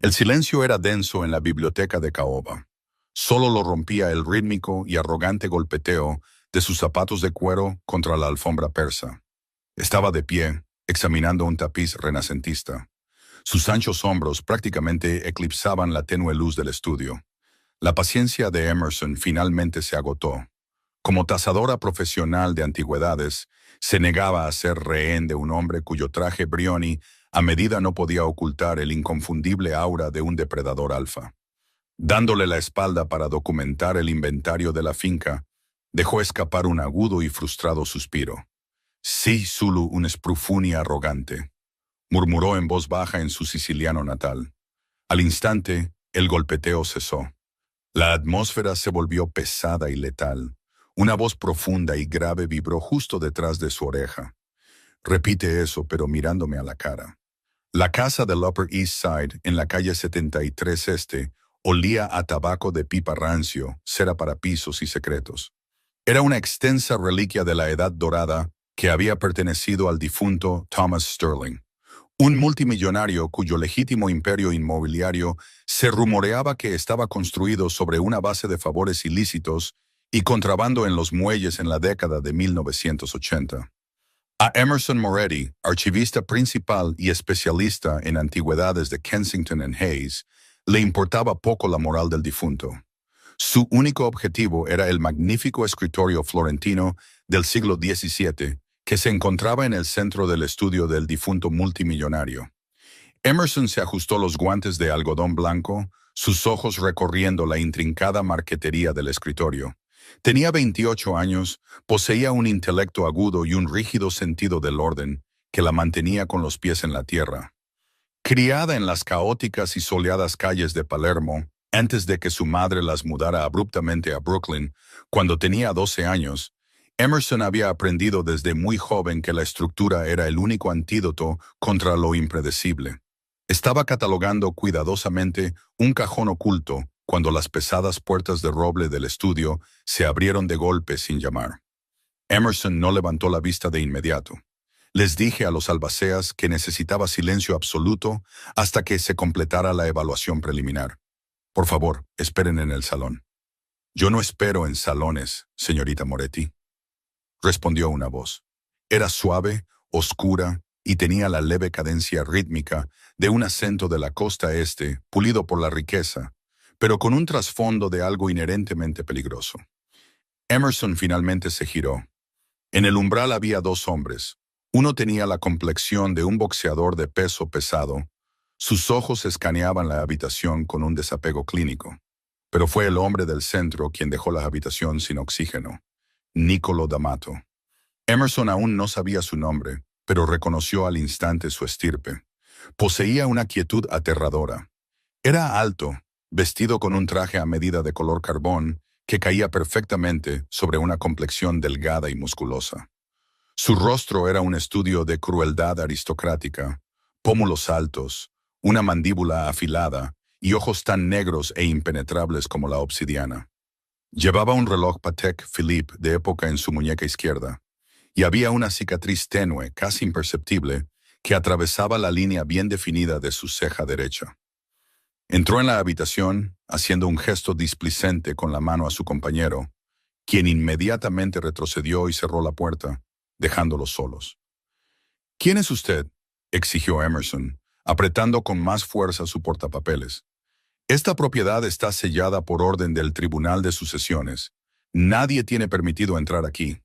El silencio era denso en la biblioteca de caoba. Solo lo rompía el rítmico y arrogante golpeteo de sus zapatos de cuero contra la alfombra persa. Estaba de pie, examinando un tapiz renacentista. Sus anchos hombros prácticamente eclipsaban la tenue luz del estudio. La paciencia de Emerson finalmente se agotó. Como tasadora profesional de antigüedades, se negaba a ser rehén de un hombre cuyo traje Brioni a medida no podía ocultar el inconfundible aura de un depredador alfa. Dándole la espalda para documentar el inventario de la finca, dejó escapar un agudo y frustrado suspiro. «Sí, Zulu, un sprufuni arrogante», murmuró en voz baja en su siciliano natal. Al instante, el golpeteo cesó. La atmósfera se volvió pesada y letal. Una voz profunda y grave vibró justo detrás de su oreja. «Repite eso, pero mirándome a la cara». La casa del Upper East Side, en la calle 73 Este, olía a tabaco de pipa rancio, cera para pisos y secretos. Era una extensa reliquia de la Edad Dorada que había pertenecido al difunto Thomas Sterling, un multimillonario cuyo legítimo imperio inmobiliario se rumoreaba que estaba construido sobre una base de favores ilícitos y contrabando en los muelles en la década de 1980. A Emerson Moretti, archivista principal y especialista en antigüedades de Kensington and Hayes, le importaba poco la moral del difunto. Su único objetivo era el magnífico escritorio florentino del siglo XVII que se encontraba en el centro del estudio del difunto multimillonario. Emerson se ajustó los guantes de algodón blanco, sus ojos recorriendo la intrincada marquetería del escritorio. Tenía 28 años, poseía un intelecto agudo y un rígido sentido del orden que la mantenía con los pies en la tierra. Criada en las caóticas y soleadas calles de Palermo, antes de que su madre las mudara abruptamente a Brooklyn, cuando tenía 12 años, Emerson había aprendido desde muy joven que la estructura era el único antídoto contra lo impredecible. Estaba catalogando cuidadosamente un cajón oculto cuando las pesadas puertas de roble del estudio se abrieron de golpe sin llamar. Emerson no levantó la vista de inmediato. Les dije a los albaceas que necesitaba silencio absoluto hasta que se completara la evaluación preliminar. Por favor, esperen en el salón. Yo no espero en salones, señorita Moretti, respondió una voz. Era suave, oscura y tenía la leve cadencia rítmica de un acento de la costa este, pulido por la riqueza, pero con un trasfondo de algo inherentemente peligroso. Emerson finalmente se giró. En el umbral había dos hombres. Uno tenía la complexión de un boxeador de peso pesado. Sus ojos escaneaban la habitación con un desapego clínico. Pero fue el hombre del centro quien dejó la habitación sin oxígeno. Niccolo D'Amato. Emerson aún no sabía su nombre, pero reconoció al instante su estirpe. Poseía una quietud aterradora. Era alto, vestido con un traje a medida de color carbón que caía perfectamente sobre una complexión delgada y musculosa. Su rostro era un estudio de crueldad aristocrática, pómulos altos, una mandíbula afilada y ojos tan negros e impenetrables como la obsidiana. Llevaba un reloj Patek Philippe de época en su muñeca izquierda, y había una cicatriz tenue, casi imperceptible, que atravesaba la línea bien definida de su ceja derecha. Entró en la habitación, haciendo un gesto displicente con la mano a su compañero, quien inmediatamente retrocedió y cerró la puerta, dejándolos solos. «¿Quién es usted?», exigió Emerson, apretando con más fuerza su portapapeles. «Esta propiedad está sellada por orden del Tribunal de Sucesiones. Nadie tiene permitido entrar aquí.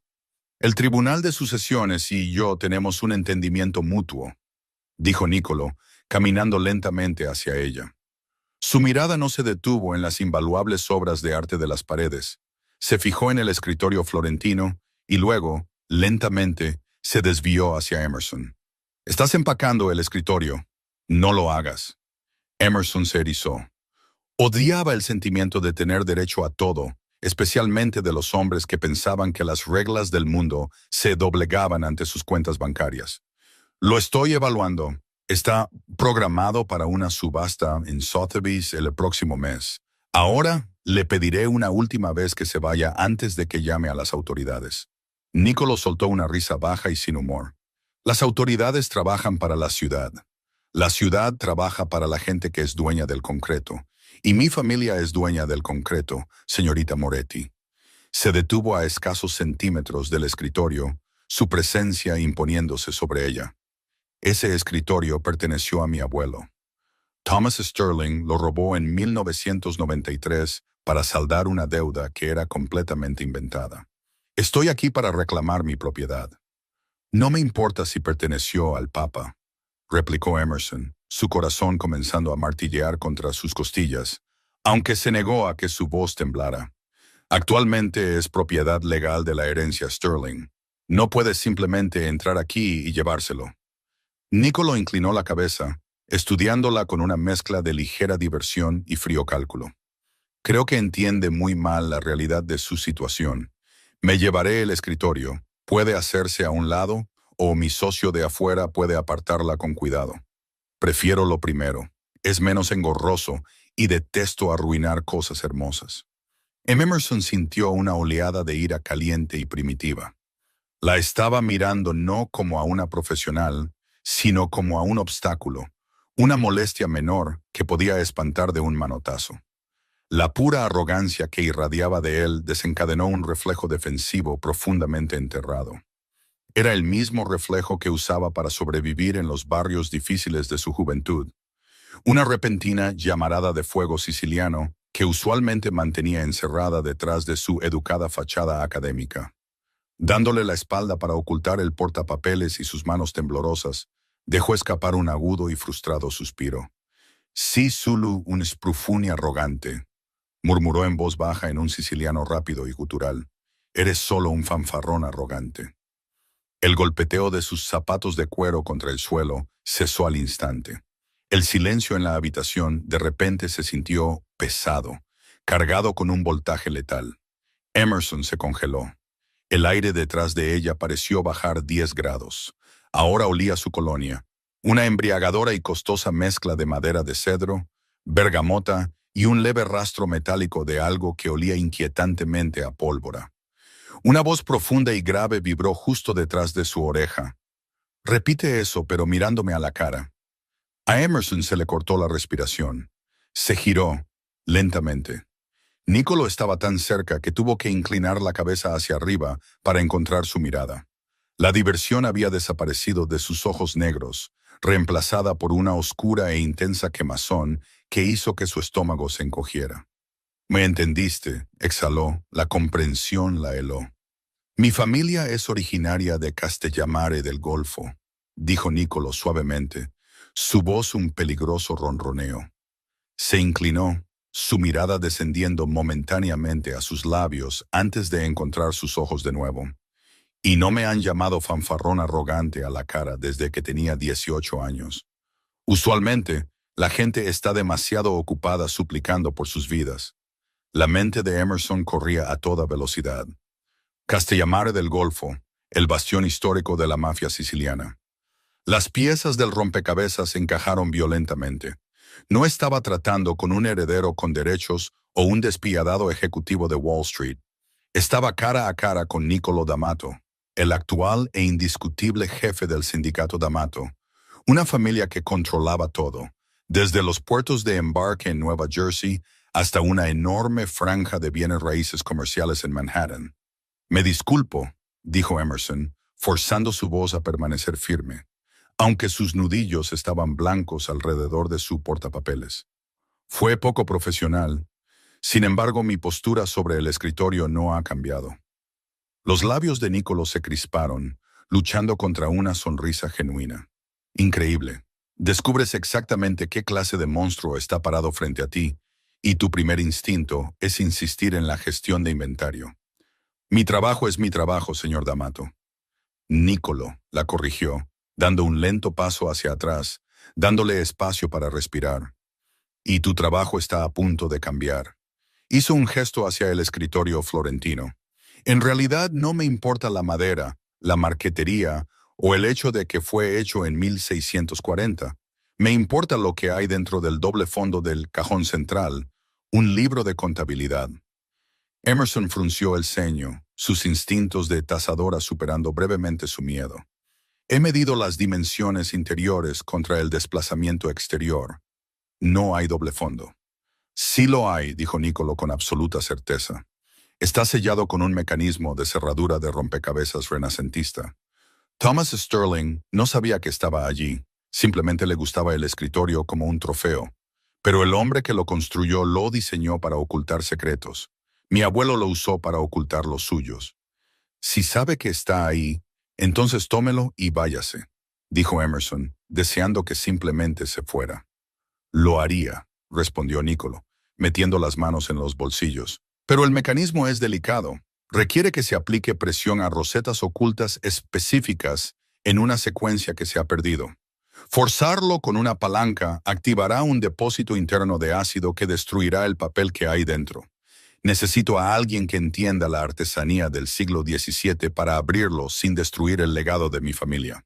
El Tribunal de Sucesiones y yo tenemos un entendimiento mutuo», dijo Niccolo, caminando lentamente hacia ella. Su mirada no se detuvo en las invaluables obras de arte de las paredes. Se fijó en el escritorio florentino y luego, lentamente, se desvió hacia Emerson. «Estás empacando el escritorio. No lo hagas». Emerson se erizó. Odiaba el sentimiento de tener derecho a todo, especialmente de los hombres que pensaban que las reglas del mundo se doblegaban ante sus cuentas bancarias. «Lo estoy evaluando. Está programado para una subasta en Sotheby's el próximo mes. Ahora le pediré una última vez que se vaya antes de que llame a las autoridades». Niccolo soltó una risa baja y sin humor. «Las autoridades trabajan para la ciudad. La ciudad trabaja para la gente que es dueña del concreto, y mi familia es dueña del concreto, señorita Moretti. Se detuvo a escasos centímetros del escritorio, su presencia imponiéndose sobre ella. Ese escritorio perteneció a mi abuelo. Thomas Sterling lo robó en 1993 para saldar una deuda que era completamente inventada. Estoy aquí para reclamar mi propiedad. No me importa si perteneció al Papa, replicó Emerson, su corazón comenzando a martillear contra sus costillas, aunque se negó a que su voz temblara. Actualmente es propiedad legal de la herencia Sterling. No puedes simplemente entrar aquí y llevárselo. Nicolo inclinó la cabeza, estudiándola con una mezcla de ligera diversión y frío cálculo. Creo que entiende muy mal la realidad de su situación. Me llevaré el escritorio. Puede hacerse a un lado, o mi socio de afuera puede apartarla con cuidado. Prefiero lo primero. Es menos engorroso y detesto arruinar cosas hermosas. Emerson sintió una oleada de ira caliente y primitiva. La estaba mirando no como a una profesional, sino como a un obstáculo, una molestia menor que podía espantar de un manotazo. La pura arrogancia que irradiaba de él desencadenó un reflejo defensivo profundamente enterrado. Era el mismo reflejo que usaba para sobrevivir en los barrios difíciles de su juventud. Una repentina llamarada de fuego siciliano que usualmente mantenía encerrada detrás de su educada fachada académica. Dándole la espalda para ocultar el portapapeles y sus manos temblorosas, dejó escapar un agudo y frustrado suspiro. «Sí, Zulu, un sprufuni arrogante», murmuró en voz baja en un siciliano rápido y gutural. «Eres solo un fanfarrón arrogante». El golpeteo de sus zapatos de cuero contra el suelo cesó al instante. El silencio en la habitación de repente se sintió pesado, cargado con un voltaje letal. Emerson se congeló. El aire detrás de ella pareció bajar 10 grados. Ahora olía su colonia, una embriagadora y costosa mezcla de madera de cedro, bergamota y un leve rastro metálico de algo que olía inquietantemente a pólvora. Una voz profunda y grave vibró justo detrás de su oreja. «Repite eso, pero mirándome a la cara». A Emerson se le cortó la respiración. Se giró, lentamente. Nicolo estaba tan cerca que tuvo que inclinar la cabeza hacia arriba para encontrar su mirada. La diversión había desaparecido de sus ojos negros, reemplazada por una oscura e intensa quemazón que hizo que su estómago se encogiera. «Me entendiste», exhaló, la comprensión la heló. «Mi familia es originaria de Castellamare del Golfo», dijo Nicolo suavemente, su voz un peligroso ronroneo. Se inclinó, su mirada descendiendo momentáneamente a sus labios antes de encontrar sus ojos de nuevo. «Y no me han llamado fanfarrón arrogante a la cara desde que tenía 18 años. Usualmente, la gente está demasiado ocupada suplicando por sus vidas». La mente de Emerson corría a toda velocidad. Castellamare del Golfo, el bastión histórico de la mafia siciliana. Las piezas del rompecabezas encajaron violentamente. No estaba tratando con un heredero con derechos o un despiadado ejecutivo de Wall Street. Estaba cara a cara con Nicolo D'Amato, el actual e indiscutible jefe del sindicato D'Amato, una familia que controlaba todo, desde los puertos de embarque en Nueva Jersey hasta una enorme franja de bienes raíces comerciales en Manhattan. «Me disculpo», dijo Emerson, forzando su voz a permanecer firme, aunque sus nudillos estaban blancos alrededor de su portapapeles. «Fue poco profesional. Sin embargo, mi postura sobre el escritorio no ha cambiado». Los labios de Nicolo se crisparon, luchando contra una sonrisa genuina. «Increíble. Descubres exactamente qué clase de monstruo está parado frente a ti, y tu primer instinto es insistir en la gestión de inventario». «Mi trabajo es mi trabajo, señor D'Amato». Nicolo la corrigió, dando un lento paso hacia atrás, dándole espacio para respirar. «Y tu trabajo está a punto de cambiar». Hizo un gesto hacia el escritorio florentino. «En realidad no me importa la madera, la marquetería o el hecho de que fue hecho en 1640. Me importa lo que hay dentro del doble fondo del cajón central, un libro de contabilidad». Emerson frunció el ceño, sus instintos de tasadora superando brevemente su miedo. He medido las dimensiones interiores contra el desplazamiento exterior. No hay doble fondo. Sí lo hay, dijo Nicolo con absoluta certeza. Está sellado con un mecanismo de cerradura de rompecabezas renacentista. Thomas Sterling no sabía que estaba allí, simplemente le gustaba el escritorio como un trofeo. Pero el hombre que lo construyó lo diseñó para ocultar secretos. Mi abuelo lo usó para ocultar los suyos. Si sabe que está ahí, entonces tómelo y váyase, dijo Emerson, deseando que simplemente se fuera. Lo haría, respondió Nicolo, metiendo las manos en los bolsillos. Pero el mecanismo es delicado. Requiere que se aplique presión a rosetas ocultas específicas en una secuencia que se ha perdido. Forzarlo con una palanca activará un depósito interno de ácido que destruirá el papel que hay dentro. Necesito a alguien que entienda la artesanía del siglo XVII para abrirlo sin destruir el legado de mi familia.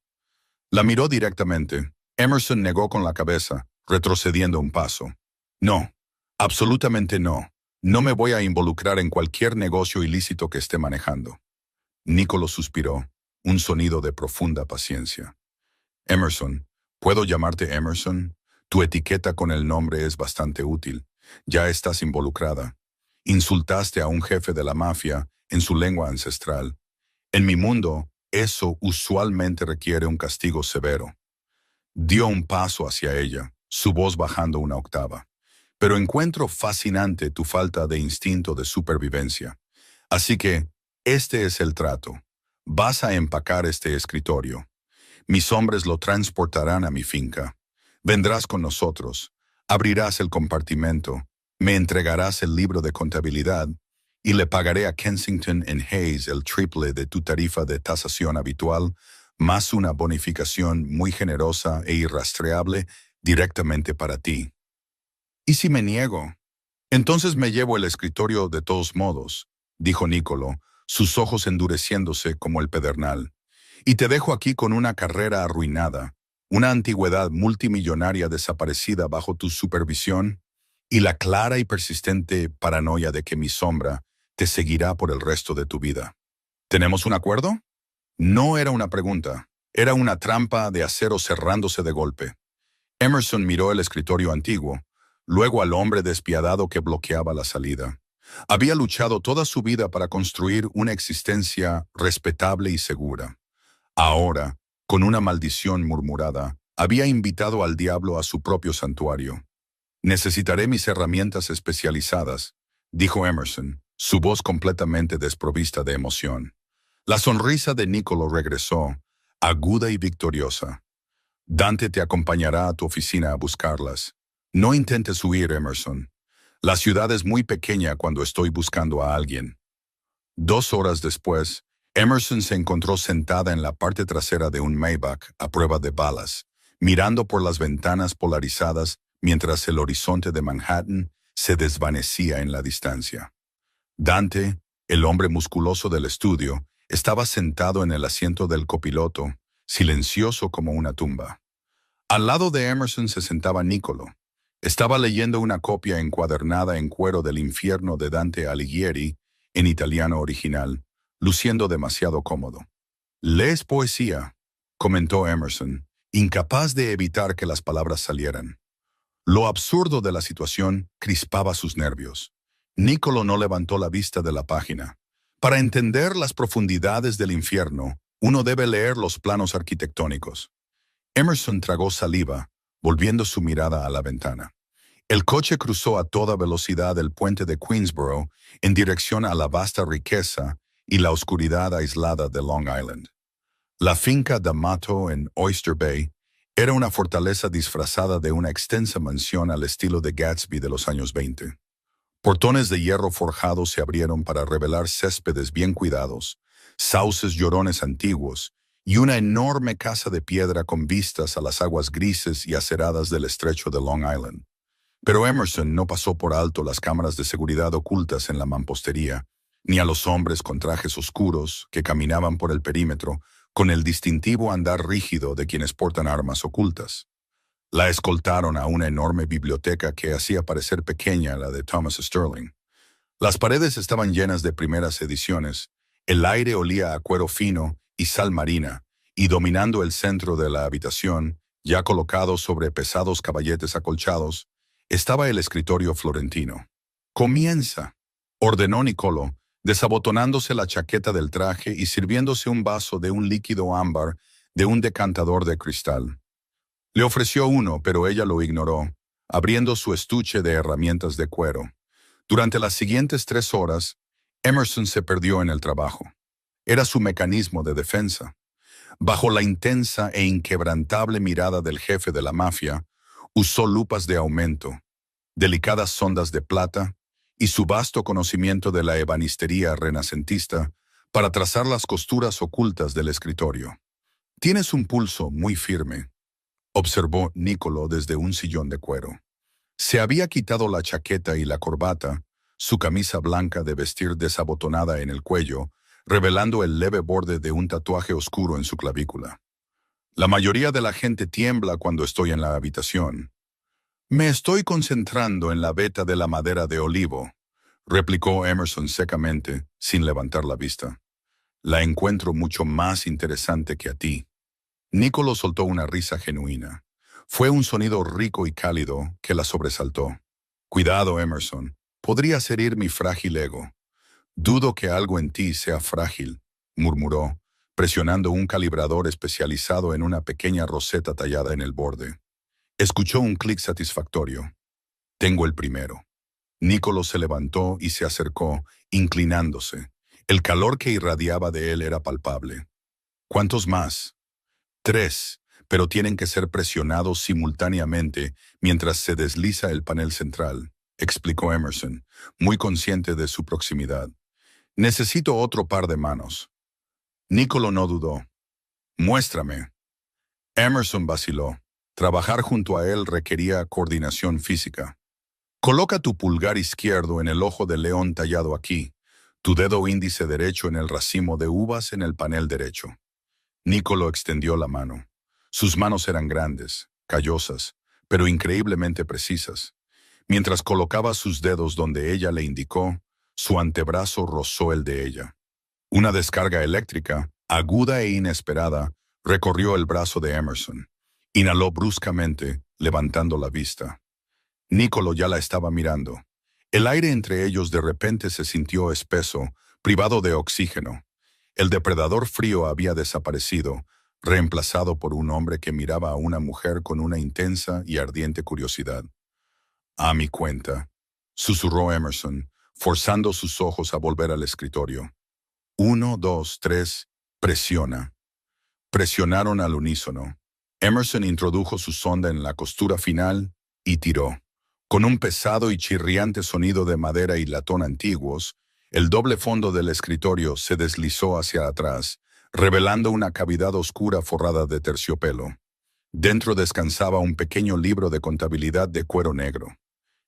La miró directamente. Emerson negó con la cabeza, retrocediendo un paso. No, absolutamente no. No me voy a involucrar en cualquier negocio ilícito que esté manejando. Nicolo suspiró, un sonido de profunda paciencia. Emerson, ¿puedo llamarte Emerson? Tu etiqueta con el nombre es bastante útil. Ya estás involucrada. Insultaste a un jefe de la mafia en su lengua ancestral. En mi mundo, eso usualmente requiere un castigo severo. Dio un paso hacia ella, su voz bajando una octava. Pero encuentro fascinante tu falta de instinto de supervivencia. Así que, este es el trato. Vas a empacar este escritorio. Mis hombres lo transportarán a mi finca. Vendrás con nosotros, abrirás el compartimento, me entregarás el libro de contabilidad y le pagaré a Kensington & Hayes el triple de tu tarifa de tasación habitual, más una bonificación muy generosa e irrastreable directamente para ti. ¿Y si me niego? Entonces me llevo el escritorio de todos modos, dijo Nicolo, sus ojos endureciéndose como el pedernal. Y te dejo aquí con una carrera arruinada, una antigüedad multimillonaria desaparecida bajo tu supervisión y la clara y persistente paranoia de que mi sombra te seguirá por el resto de tu vida. ¿Tenemos un acuerdo? No era una pregunta, era una trampa de acero cerrándose de golpe. Emerson miró el escritorio antiguo, luego al hombre despiadado que bloqueaba la salida. Había luchado toda su vida para construir una existencia respetable y segura. Ahora, con una maldición murmurada, había invitado al diablo a su propio santuario. Necesitaré mis herramientas especializadas, dijo Emerson, su voz completamente desprovista de emoción. La sonrisa de Nicolo regresó, aguda y victoriosa. Dante te acompañará a tu oficina a buscarlas. No intentes huir, Emerson. La ciudad es muy pequeña cuando estoy buscando a alguien. 2 horas después, Emerson se encontró sentada en la parte trasera de un Maybach a prueba de balas, mirando por las ventanas polarizadas mientras el horizonte de Manhattan se desvanecía en la distancia. Dante, el hombre musculoso del estudio, estaba sentado en el asiento del copiloto, silencioso como una tumba. Al lado de Emerson se sentaba Nicolo. Estaba leyendo una copia encuadernada en cuero del infierno de Dante Alighieri, en italiano original, luciendo demasiado cómodo. «¿Lees poesía?», comentó Emerson, incapaz de evitar que las palabras salieran. Lo absurdo de la situación crispaba sus nervios. Nicolo no levantó la vista de la página. Para entender las profundidades del infierno, uno debe leer los planos arquitectónicos. Emerson tragó saliva, volviendo su mirada a la ventana. El coche cruzó a toda velocidad el puente de Queensboro en dirección a la vasta riqueza y la oscuridad aislada de Long Island. La finca D'Amato en Oyster Bay era una fortaleza disfrazada de una extensa mansión al estilo de Gatsby de los años 20. Portones de hierro forjado se abrieron para revelar céspedes bien cuidados, sauces llorones antiguos y una enorme casa de piedra con vistas a las aguas grises y aceradas del estrecho de Long Island. Pero Emerson no pasó por alto las cámaras de seguridad ocultas en la mampostería, ni a los hombres con trajes oscuros que caminaban por el perímetro con el distintivo andar rígido de quienes portan armas ocultas. La escoltaron a una enorme biblioteca que hacía parecer pequeña la de Thomas Sterling. Las paredes estaban llenas de primeras ediciones, el aire olía a cuero fino y sal marina, y dominando el centro de la habitación, ya colocado sobre pesados caballetes acolchados, estaba el escritorio florentino. «Comienza», ordenó Niccolò, desabotonándose la chaqueta del traje y sirviéndose un vaso de un líquido ámbar de un decantador de cristal. Le ofreció uno, pero ella lo ignoró, abriendo su estuche de herramientas de cuero. Durante las siguientes 3 horas, Emerson se perdió en el trabajo. Era su mecanismo de defensa. Bajo la intensa e inquebrantable mirada del jefe de la mafia, usó lupas de aumento, delicadas sondas de plata y su vasto conocimiento de la ebanistería renacentista para trazar las costuras ocultas del escritorio. «Tienes un pulso muy firme», observó Niccolò desde un sillón de cuero. Se había quitado la chaqueta y la corbata, su camisa blanca de vestir desabotonada en el cuello, revelando el leve borde de un tatuaje oscuro en su clavícula. «La mayoría de la gente tiembla cuando estoy en la habitación». «Me estoy concentrando en la veta de la madera de olivo», replicó Emerson secamente, sin levantar la vista. «La encuentro mucho más interesante que a ti». Niccolò soltó una risa genuina. Fue un sonido rico y cálido que la sobresaltó. «Cuidado, Emerson. Podría herir mi frágil ego». «Dudo que algo en ti sea frágil», murmuró, presionando un calibrador especializado en una pequeña roseta tallada en el borde. Escuchó un clic satisfactorio. «Tengo el primero». Niccolò se levantó y se acercó, inclinándose. El calor que irradiaba de él era palpable. «¿Cuántos más?» «3, pero tienen que ser presionados simultáneamente mientras se desliza el panel central», explicó Emerson, muy consciente de su proximidad. «Necesito otro par de manos». Niccolò no dudó. «Muéstrame». Emerson vaciló. Trabajar junto a él requería coordinación física. «Coloca tu pulgar izquierdo en el ojo de león tallado aquí, tu dedo índice derecho en el racimo de uvas en el panel derecho». Niccolò extendió la mano. Sus manos eran grandes, callosas, pero increíblemente precisas. Mientras colocaba sus dedos donde ella le indicó, su antebrazo rozó el de ella. Una descarga eléctrica, aguda e inesperada, recorrió el brazo de Emerson. Inhaló bruscamente, levantando la vista. Niccolò ya la estaba mirando. El aire entre ellos de repente se sintió espeso, privado de oxígeno. El depredador frío había desaparecido, reemplazado por un hombre que miraba a una mujer con una intensa y ardiente curiosidad. «A mi cuenta», susurró Emerson, forzando sus ojos a volver al escritorio. «1, 2, 3, presiona». Presionaron al unísono. Emerson introdujo su sonda en la costura final y tiró. Con un pesado y chirriante sonido de madera y latón antiguos, el doble fondo del escritorio se deslizó hacia atrás, revelando una cavidad oscura forrada de terciopelo. Dentro descansaba un pequeño libro de contabilidad de cuero negro.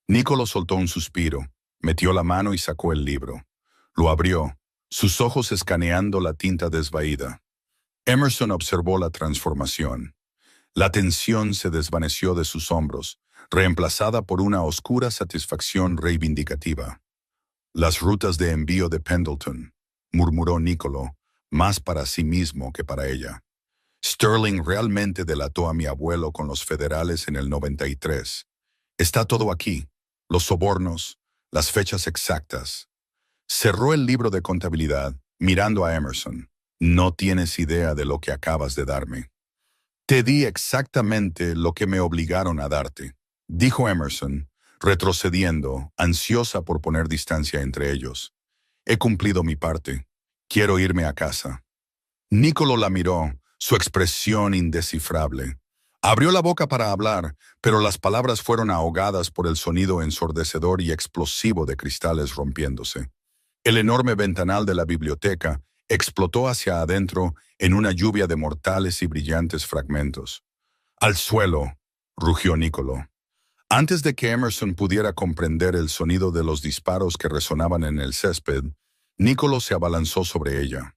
Niccolò soltó un suspiro, metió la mano y sacó el libro. Lo abrió, sus ojos escaneando la tinta desvaída. Emerson observó la transformación. La tensión se desvaneció de sus hombros, reemplazada por una oscura satisfacción reivindicativa. «Las rutas de envío de Pendleton», murmuró Niccolò, más para sí mismo que para ella. «Sterling realmente delató a mi abuelo con los federales en el 93. Está todo aquí, los sobornos, las fechas exactas». Cerró el libro de contabilidad, mirando a Emerson. «No tienes idea de lo que acabas de darme». «Te di exactamente lo que me obligaron a darte», dijo Emerson, retrocediendo, ansiosa por poner distancia entre ellos. «He cumplido mi parte. Quiero irme a casa». Niccolò la miró, su expresión indescifrable. Abrió la boca para hablar, pero las palabras fueron ahogadas por el sonido ensordecedor y explosivo de cristales rompiéndose. El enorme ventanal de la biblioteca explotó hacia adentro en una lluvia de mortales y brillantes fragmentos. «Al suelo», rugió Niccolò. Antes de que Emerson pudiera comprender el sonido de los disparos que resonaban en el césped, Niccolò se abalanzó sobre ella.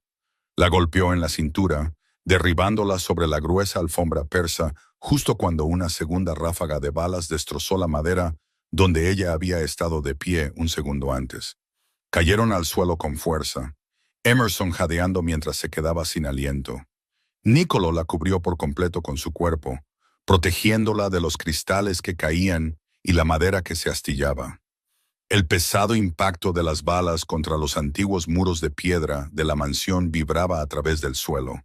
La golpeó en la cintura, derribándola sobre la gruesa alfombra persa justo cuando una segunda ráfaga de balas destrozó la madera donde ella había estado de pie un segundo antes. Cayeron al suelo con fuerza, Emerson jadeando mientras se quedaba sin aliento. Nicolo la cubrió por completo con su cuerpo, protegiéndola de los cristales que caían y la madera que se astillaba. El pesado impacto de las balas contra los antiguos muros de piedra de la mansión vibraba a través del suelo.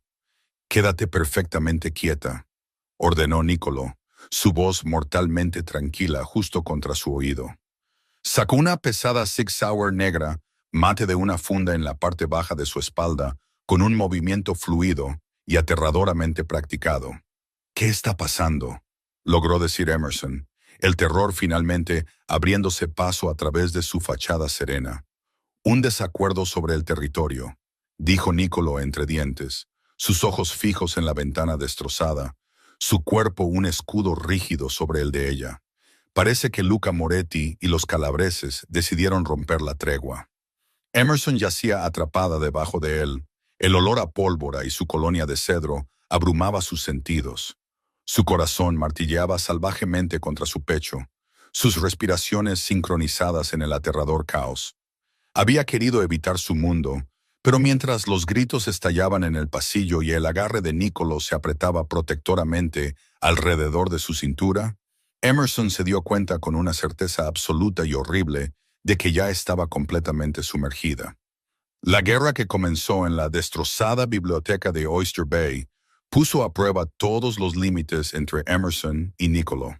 «Quédate perfectamente quieta», ordenó Nicolo, su voz mortalmente tranquila justo contra su oído. Sacó una pesada Sig Sauer negra, mate de una funda en la parte baja de su espalda, con un movimiento fluido y aterradoramente practicado. «¿Qué está pasando?», logró decir Emerson, el terror finalmente abriéndose paso a través de su fachada serena. «Un desacuerdo sobre el territorio», dijo Nicolo entre dientes, sus ojos fijos en la ventana destrozada, su cuerpo un escudo rígido sobre el de ella. Parece que Luca Moretti y los calabreses decidieron romper la tregua. Emerson yacía atrapada debajo de él. El olor a pólvora y su colonia de cedro abrumaba sus sentidos. Su corazón martilleaba salvajemente contra su pecho, sus respiraciones sincronizadas en el aterrador caos. Había querido evitar su mundo, pero mientras los gritos estallaban en el pasillo y el agarre de Nicolo se apretaba protectoramente alrededor de su cintura, Emerson se dio cuenta con una certeza absoluta y horrible de que ya estaba completamente sumergida. La guerra que comenzó en la destrozada biblioteca de Oyster Bay puso a prueba todos los límites entre Emerson y Nicolo.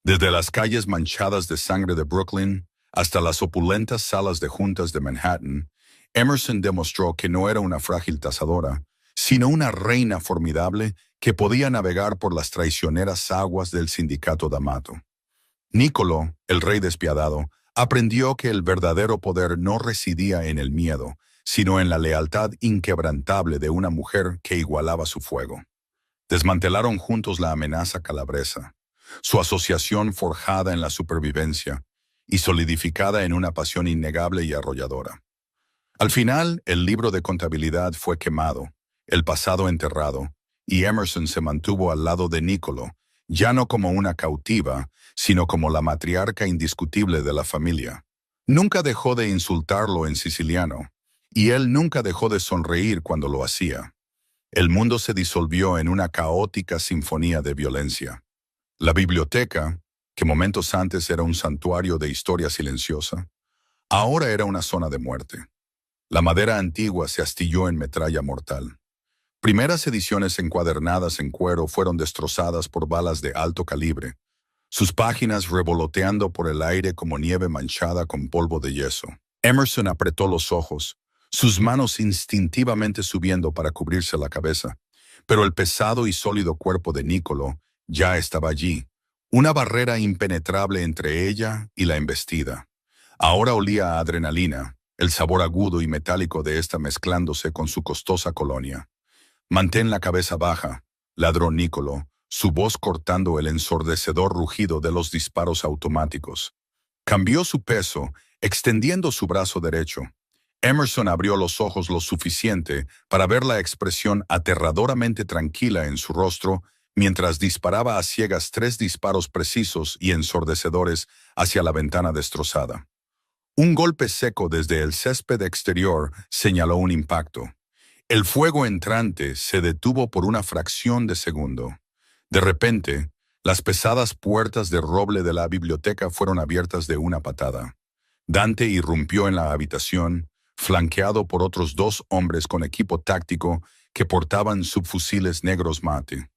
Desde las calles manchadas de sangre de Brooklyn hasta las opulentas salas de juntas de Manhattan, Emerson demostró que no era una frágil tazadora, sino una reina formidable que podía navegar por las traicioneras aguas del sindicato D'Amato. Nicolo, el rey despiadado, aprendió que el verdadero poder no residía en el miedo, sino en la lealtad inquebrantable de una mujer que igualaba su fuego. Desmantelaron juntos la amenaza calabresa, su asociación forjada en la supervivencia y solidificada en una pasión innegable y arrolladora. Al final, el libro de contabilidad fue quemado, el pasado enterrado, y Emerson se mantuvo al lado de Nicolo, ya no como una cautiva, sino como la matriarca indiscutible de la familia. Nunca dejó de insultarlo en siciliano, y él nunca dejó de sonreír cuando lo hacía. El mundo se disolvió en una caótica sinfonía de violencia. La biblioteca, que momentos antes era un santuario de historia silenciosa, ahora era una zona de muerte. La madera antigua se astilló en metralla mortal. Primeras ediciones encuadernadas en cuero fueron destrozadas por balas de alto calibre, sus páginas revoloteando por el aire como nieve manchada con polvo de yeso. Emerson apretó los ojos, sus manos instintivamente subiendo para cubrirse la cabeza, pero el pesado y sólido cuerpo de Nicolo ya estaba allí, una barrera impenetrable entre ella y la embestida. Ahora olía a adrenalina, el sabor agudo y metálico de esta mezclándose con su costosa colonia. «Mantén la cabeza baja», ladró Nicolo, su voz cortando el ensordecedor rugido de los disparos automáticos. Cambió su peso, extendiendo su brazo derecho. Emerson abrió los ojos lo suficiente para ver la expresión aterradoramente tranquila en su rostro mientras disparaba a ciegas 3 disparos precisos y ensordecedores hacia la ventana destrozada. Un golpe seco desde el césped exterior señaló un impacto. El fuego entrante se detuvo por una fracción de segundo. De repente, las pesadas puertas de roble de la biblioteca fueron abiertas de una patada. Dante irrumpió en la habitación, flanqueado por otros 2 hombres con equipo táctico que portaban subfusiles negros mate.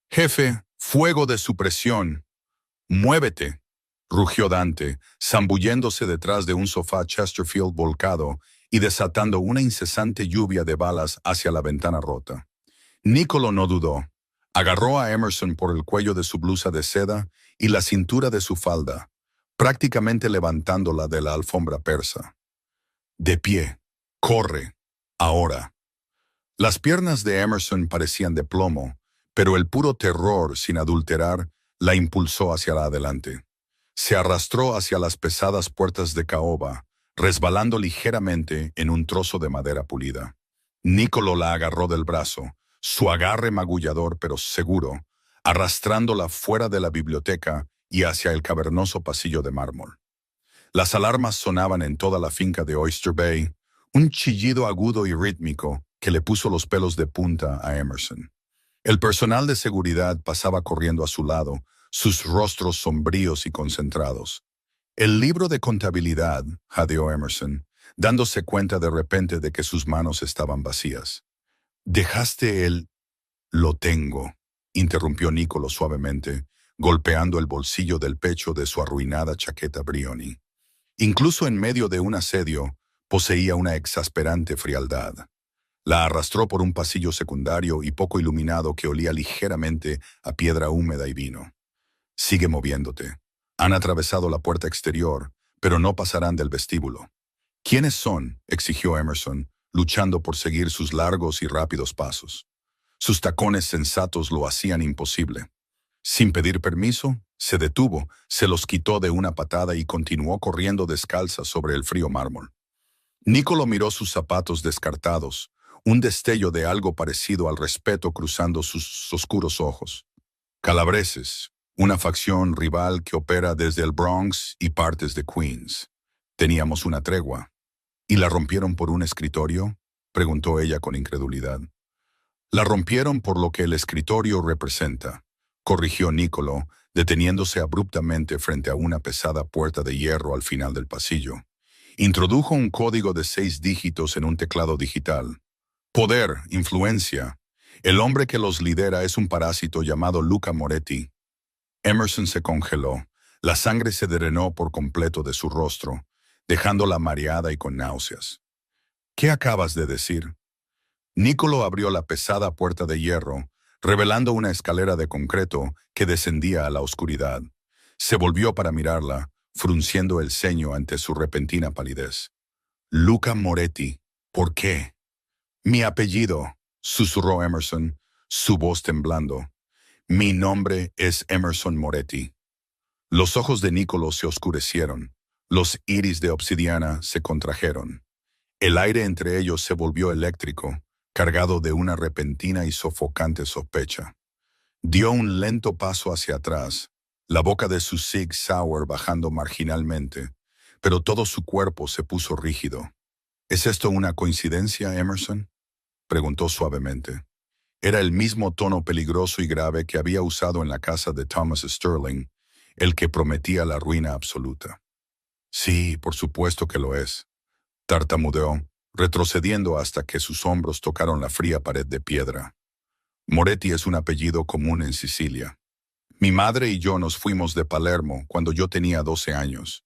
«Jefe, fuego de supresión. ¡Muévete!», rugió Dante, zambulléndose detrás de un sofá Chesterfield volcado y desatando una incesante lluvia de balas hacia la ventana rota. Nicolo no dudó. Agarró a Emerson por el cuello de su blusa de seda y la cintura de su falda, prácticamente levantándola de la alfombra persa. «De pie. Corre. Ahora». Las piernas de Emerson parecían de plomo, pero el puro terror, sin adulterar, la impulsó hacia adelante. Se arrastró hacia las pesadas puertas de caoba, resbalando ligeramente en un trozo de madera pulida. Nicolo la agarró del brazo, su agarre magullador pero seguro, arrastrándola fuera de la biblioteca y hacia el cavernoso pasillo de mármol. Las alarmas sonaban en toda la finca de Oyster Bay, un chillido agudo y rítmico que le puso los pelos de punta a Emerson. El personal de seguridad pasaba corriendo a su lado, sus rostros sombríos y concentrados. El libro de contabilidad, jadeó Emerson, dándose cuenta de repente de que sus manos estaban vacías. «Dejaste el...» «Lo tengo», interrumpió Nicolo suavemente, golpeando el bolsillo del pecho de su arruinada chaqueta Brioni. Incluso en medio de un asedio, poseía una exasperante frialdad. La arrastró por un pasillo secundario y poco iluminado que olía ligeramente a piedra húmeda y vino. «Sigue moviéndote. Han atravesado la puerta exterior, pero no pasarán del vestíbulo». «¿Quiénes son?», exigió Emerson, luchando por seguir sus largos y rápidos pasos. Sus tacones sensatos lo hacían imposible. Sin pedir permiso, se detuvo, se los quitó de una patada y continuó corriendo descalza sobre el frío mármol. Nicolo miró sus zapatos descartados, un destello de algo parecido al respeto cruzando sus oscuros ojos. Calabreses, una facción rival que opera desde el Bronx y partes de Queens. Teníamos una tregua. ¿Y la rompieron por un escritorio?, preguntó ella con incredulidad. «La rompieron por lo que el escritorio representa», corrigió Nicolo, deteniéndose abruptamente frente a una pesada puerta de hierro al final del pasillo. Introdujo un código de 6 dígitos en un teclado digital. «Poder, influencia. El hombre que los lidera es un parásito llamado Luca Moretti». Emerson se congeló. La sangre se drenó por completo de su rostro, dejándola mareada y con náuseas. «¿Qué acabas de decir?». Nicolo abrió la pesada puerta de hierro, revelando una escalera de concreto que descendía a la oscuridad. Se volvió para mirarla, frunciendo el ceño ante su repentina palidez. «Luca Moretti. ¿Por qué?». «Mi apellido», susurró Emerson, su voz temblando. «Mi nombre es Emerson Moretti». Los ojos de Nicolo se oscurecieron. Los iris de obsidiana se contrajeron. El aire entre ellos se volvió eléctrico, cargado de una repentina y sofocante sospecha. Dio un lento paso hacia atrás, la boca de su Sig Sauer bajando marginalmente, pero todo su cuerpo se puso rígido. «¿Es esto una coincidencia, Emerson?», preguntó suavemente. Era el mismo tono peligroso y grave que había usado en la casa de Thomas Sterling, el que prometía la ruina absoluta. «Sí, por supuesto que lo es», tartamudeó, retrocediendo hasta que sus hombros tocaron la fría pared de piedra. «Moretti es un apellido común en Sicilia. Mi madre y yo nos fuimos de Palermo cuando yo tenía 12 años.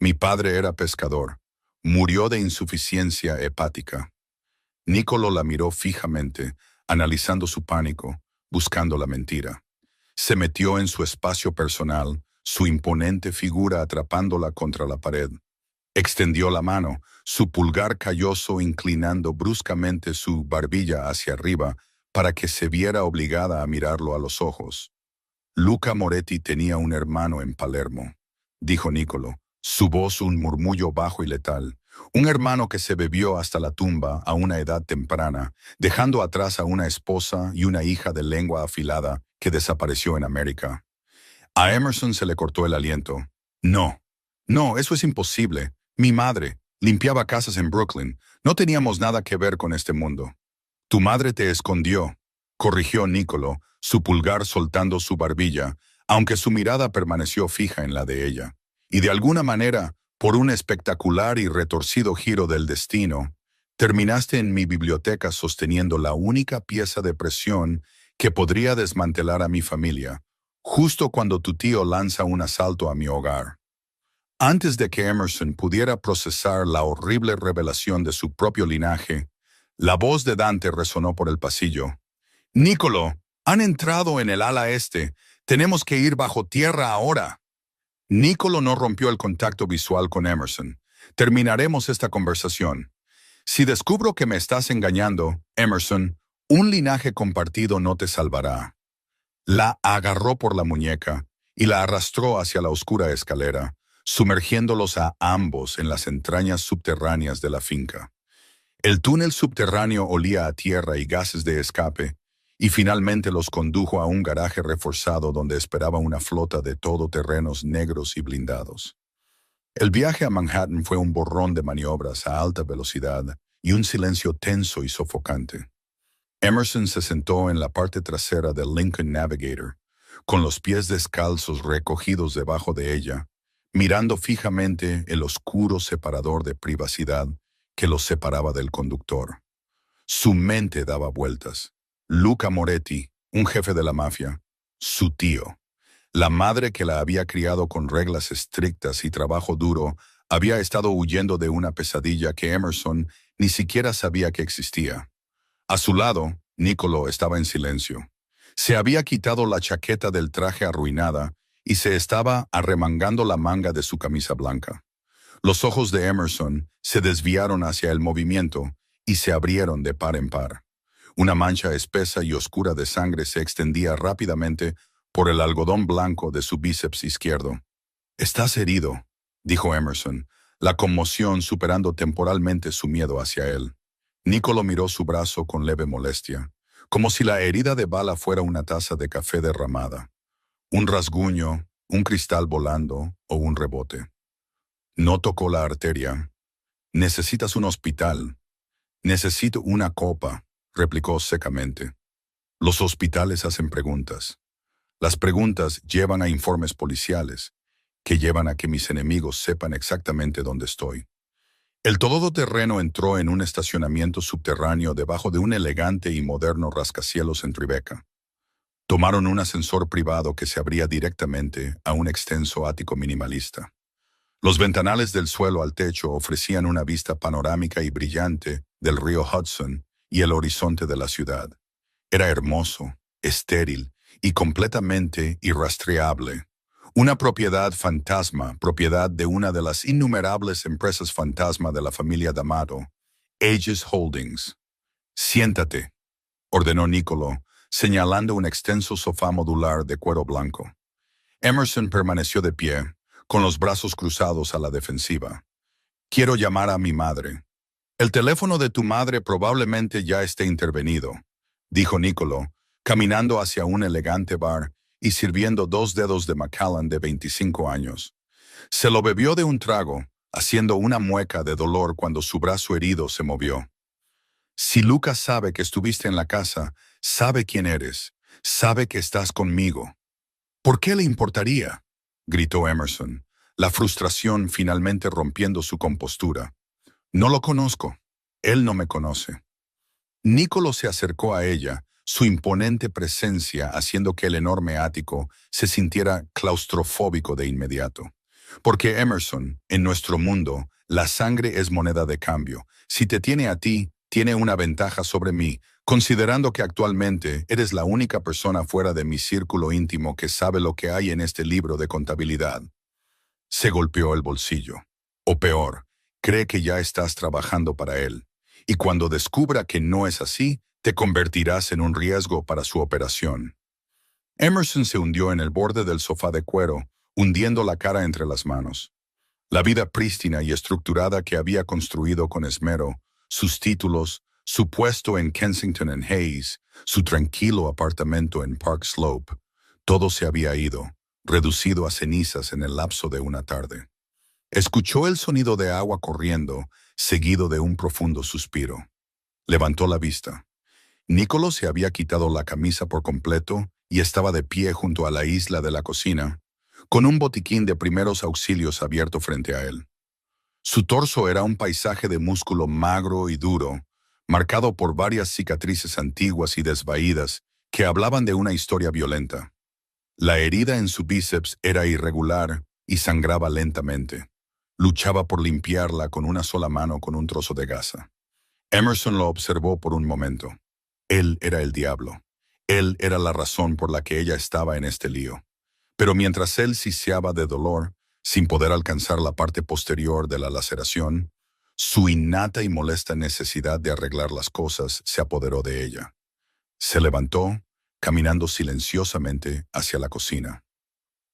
Mi padre era pescador. Murió de insuficiencia hepática». Nicolo la miró fijamente, analizando su pánico, buscando la mentira. Se metió en su espacio personal, su imponente figura atrapándola contra la pared. Extendió la mano, su pulgar calloso inclinando bruscamente su barbilla hacia arriba para que se viera obligada a mirarlo a los ojos. «Luca Moretti tenía un hermano en Palermo», dijo Nicolo, su voz un murmullo bajo y letal. «Un hermano que se bebió hasta la tumba a una edad temprana, dejando atrás a una esposa y una hija de lengua afilada que desapareció en América». A Emerson se le cortó el aliento. «No, no, eso es imposible. Mi madre limpiaba casas en Brooklyn. No teníamos nada que ver con este mundo». «Tu madre te escondió», corrigió Nicolo, su pulgar soltando su barbilla, aunque su mirada permaneció fija en la de ella. «Y de alguna manera, por un espectacular y retorcido giro del destino, terminaste en mi biblioteca sosteniendo la única pieza de presión que podría desmantelar a mi familia, justo cuando tu tío lanza un asalto a mi hogar». Antes de que Emerson pudiera procesar la horrible revelación de su propio linaje, la voz de Dante resonó por el pasillo. «Nicolo, han entrado en el ala este. Tenemos que ir bajo tierra ahora». Nicolo no rompió el contacto visual con Emerson. «Terminaremos esta conversación. Si descubro que me estás engañando, Emerson, un linaje compartido no te salvará». La agarró por la muñeca y la arrastró hacia la oscura escalera, sumergiéndolos a ambos en las entrañas subterráneas de la finca. El túnel subterráneo olía a tierra y gases de escape, y finalmente los condujo a un garaje reforzado donde esperaba una flota de todoterrenos negros y blindados. El viaje a Manhattan fue un borrón de maniobras a alta velocidad y un silencio tenso y sofocante. Emerson se sentó en la parte trasera del Lincoln Navigator, con los pies descalzos recogidos debajo de ella, mirando fijamente el oscuro separador de privacidad que los separaba del conductor. Su mente daba vueltas. Luca Moretti, un jefe de la mafia, su tío. La madre que la había criado con reglas estrictas y trabajo duro había estado huyendo de una pesadilla que Emerson ni siquiera sabía que existía. A su lado, Niccolo estaba en silencio. Se había quitado la chaqueta del traje arruinada y se estaba arremangando la manga de su camisa blanca. Los ojos de Emerson se desviaron hacia el movimiento y se abrieron de par en par. Una mancha espesa y oscura de sangre se extendía rápidamente por el algodón blanco de su bíceps izquierdo. «Estás herido», dijo Emerson, la conmoción superando temporalmente su miedo hacia él. Niccolo miró su brazo con leve molestia, como si la herida de bala fuera una taza de café derramada, un rasguño, un cristal volando o un rebote. «No tocó la arteria. Necesitas un hospital». «Necesito una copa», replicó secamente. «Los hospitales hacen preguntas. Las preguntas llevan a informes policiales, que llevan a que mis enemigos sepan exactamente dónde estoy». El todoterreno entró en un estacionamiento subterráneo debajo de un elegante y moderno rascacielos en Tribeca. Tomaron un ascensor privado que se abría directamente a un extenso ático minimalista. Los ventanales del suelo al techo ofrecían una vista panorámica y brillante del río Hudson y el horizonte de la ciudad. Era hermoso, estéril y completamente irrastreable. Una propiedad fantasma, propiedad de una de las innumerables empresas fantasma de la familia D'Amato, Aegis Holdings. «Siéntate», ordenó Niccolo, señalando un extenso sofá modular de cuero blanco. Emerson permaneció de pie, con los brazos cruzados a la defensiva. «Quiero llamar a mi madre». «El teléfono de tu madre probablemente ya esté intervenido», dijo Niccolo, caminando hacia un elegante bar y sirviendo 2 dedos de Macallan de 25 años. Se lo bebió de un trago, haciendo una mueca de dolor cuando su brazo herido se movió. «Si Lucas sabe que estuviste en la casa, sabe quién eres, sabe que estás conmigo». «¿Por qué le importaría?», gritó Emerson, la frustración finalmente rompiendo su compostura. «No lo conozco. Él no me conoce». Niccolo se acercó a ella, su imponente presencia haciendo que el enorme ático se sintiera claustrofóbico de inmediato. «Porque Emerson, en nuestro mundo, la sangre es moneda de cambio. Si te tiene a ti, tiene una ventaja sobre mí, considerando que actualmente eres la única persona fuera de mi círculo íntimo que sabe lo que hay en este libro de contabilidad». Se golpeó el bolsillo. «O peor, cree que ya estás trabajando para él. Y cuando descubra que no es así, te convertirás en un riesgo para su operación». Emerson se hundió en el borde del sofá de cuero, hundiendo la cara entre las manos. La vida prístina y estructurada que había construido con esmero, sus títulos, su puesto en Kensington and Hayes, su tranquilo apartamento en Park Slope, todo se había ido, reducido a cenizas en el lapso de una tarde. Escuchó el sonido de agua corriendo, seguido de un profundo suspiro. Levantó la vista. Niccolo se había quitado la camisa por completo y estaba de pie junto a la isla de la cocina, con un botiquín de primeros auxilios abierto frente a él. Su torso era un paisaje de músculo magro y duro, marcado por varias cicatrices antiguas y desvaídas que hablaban de una historia violenta. La herida en su bíceps era irregular y sangraba lentamente. Luchaba por limpiarla con una sola mano con un trozo de gasa. Emerson lo observó por un momento. Él era el diablo. Él era la razón por la que ella estaba en este lío. Pero mientras él siseaba de dolor, sin poder alcanzar la parte posterior de la laceración, su innata y molesta necesidad de arreglar las cosas se apoderó de ella. Se levantó, caminando silenciosamente hacia la cocina.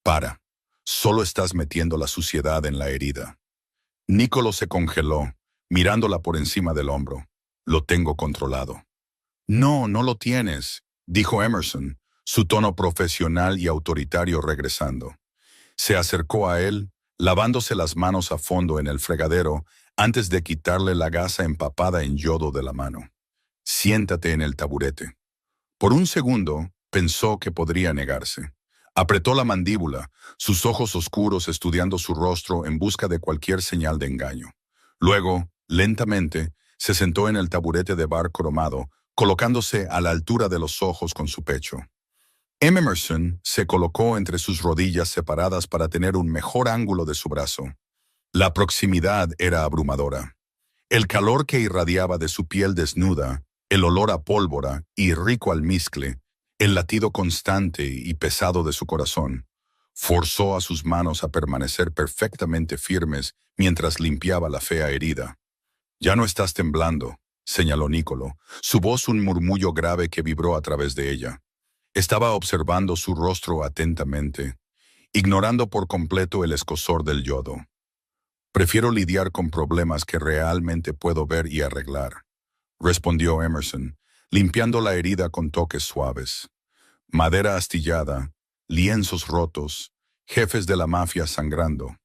«Para. Solo estás metiendo la suciedad en la herida». Niccolo se congeló, mirándola por encima del hombro. «Lo tengo controlado». «No, no lo tienes», dijo Emerson, su tono profesional y autoritario regresando. Se acercó a él, lavándose las manos a fondo en el fregadero antes de quitarle la gasa empapada en yodo de la mano. Siéntate en el taburete. Por un segundo, pensó que podría negarse. Apretó la mandíbula, sus ojos oscuros estudiando su rostro en busca de cualquier señal de engaño. Luego, lentamente, se sentó en el taburete de bar cromado, colocándose a la altura de los ojos con su pecho. Emerson se colocó entre sus rodillas separadas para tener un mejor ángulo de su brazo. La proximidad era abrumadora. El calor que irradiaba de su piel desnuda, el olor a pólvora y rico almizcle, el latido constante y pesado de su corazón, forzó a sus manos a permanecer perfectamente firmes mientras limpiaba la fea herida. «Ya no estás temblando», señaló Nicolo, su voz un murmullo grave que vibró a través de ella. Estaba observando su rostro atentamente, ignorando por completo el escozor del yodo. «Prefiero lidiar con problemas que realmente puedo ver y arreglar», respondió Emerson, limpiando la herida con toques suaves. Madera astillada, lienzos rotos, jefes de la mafia sangrando.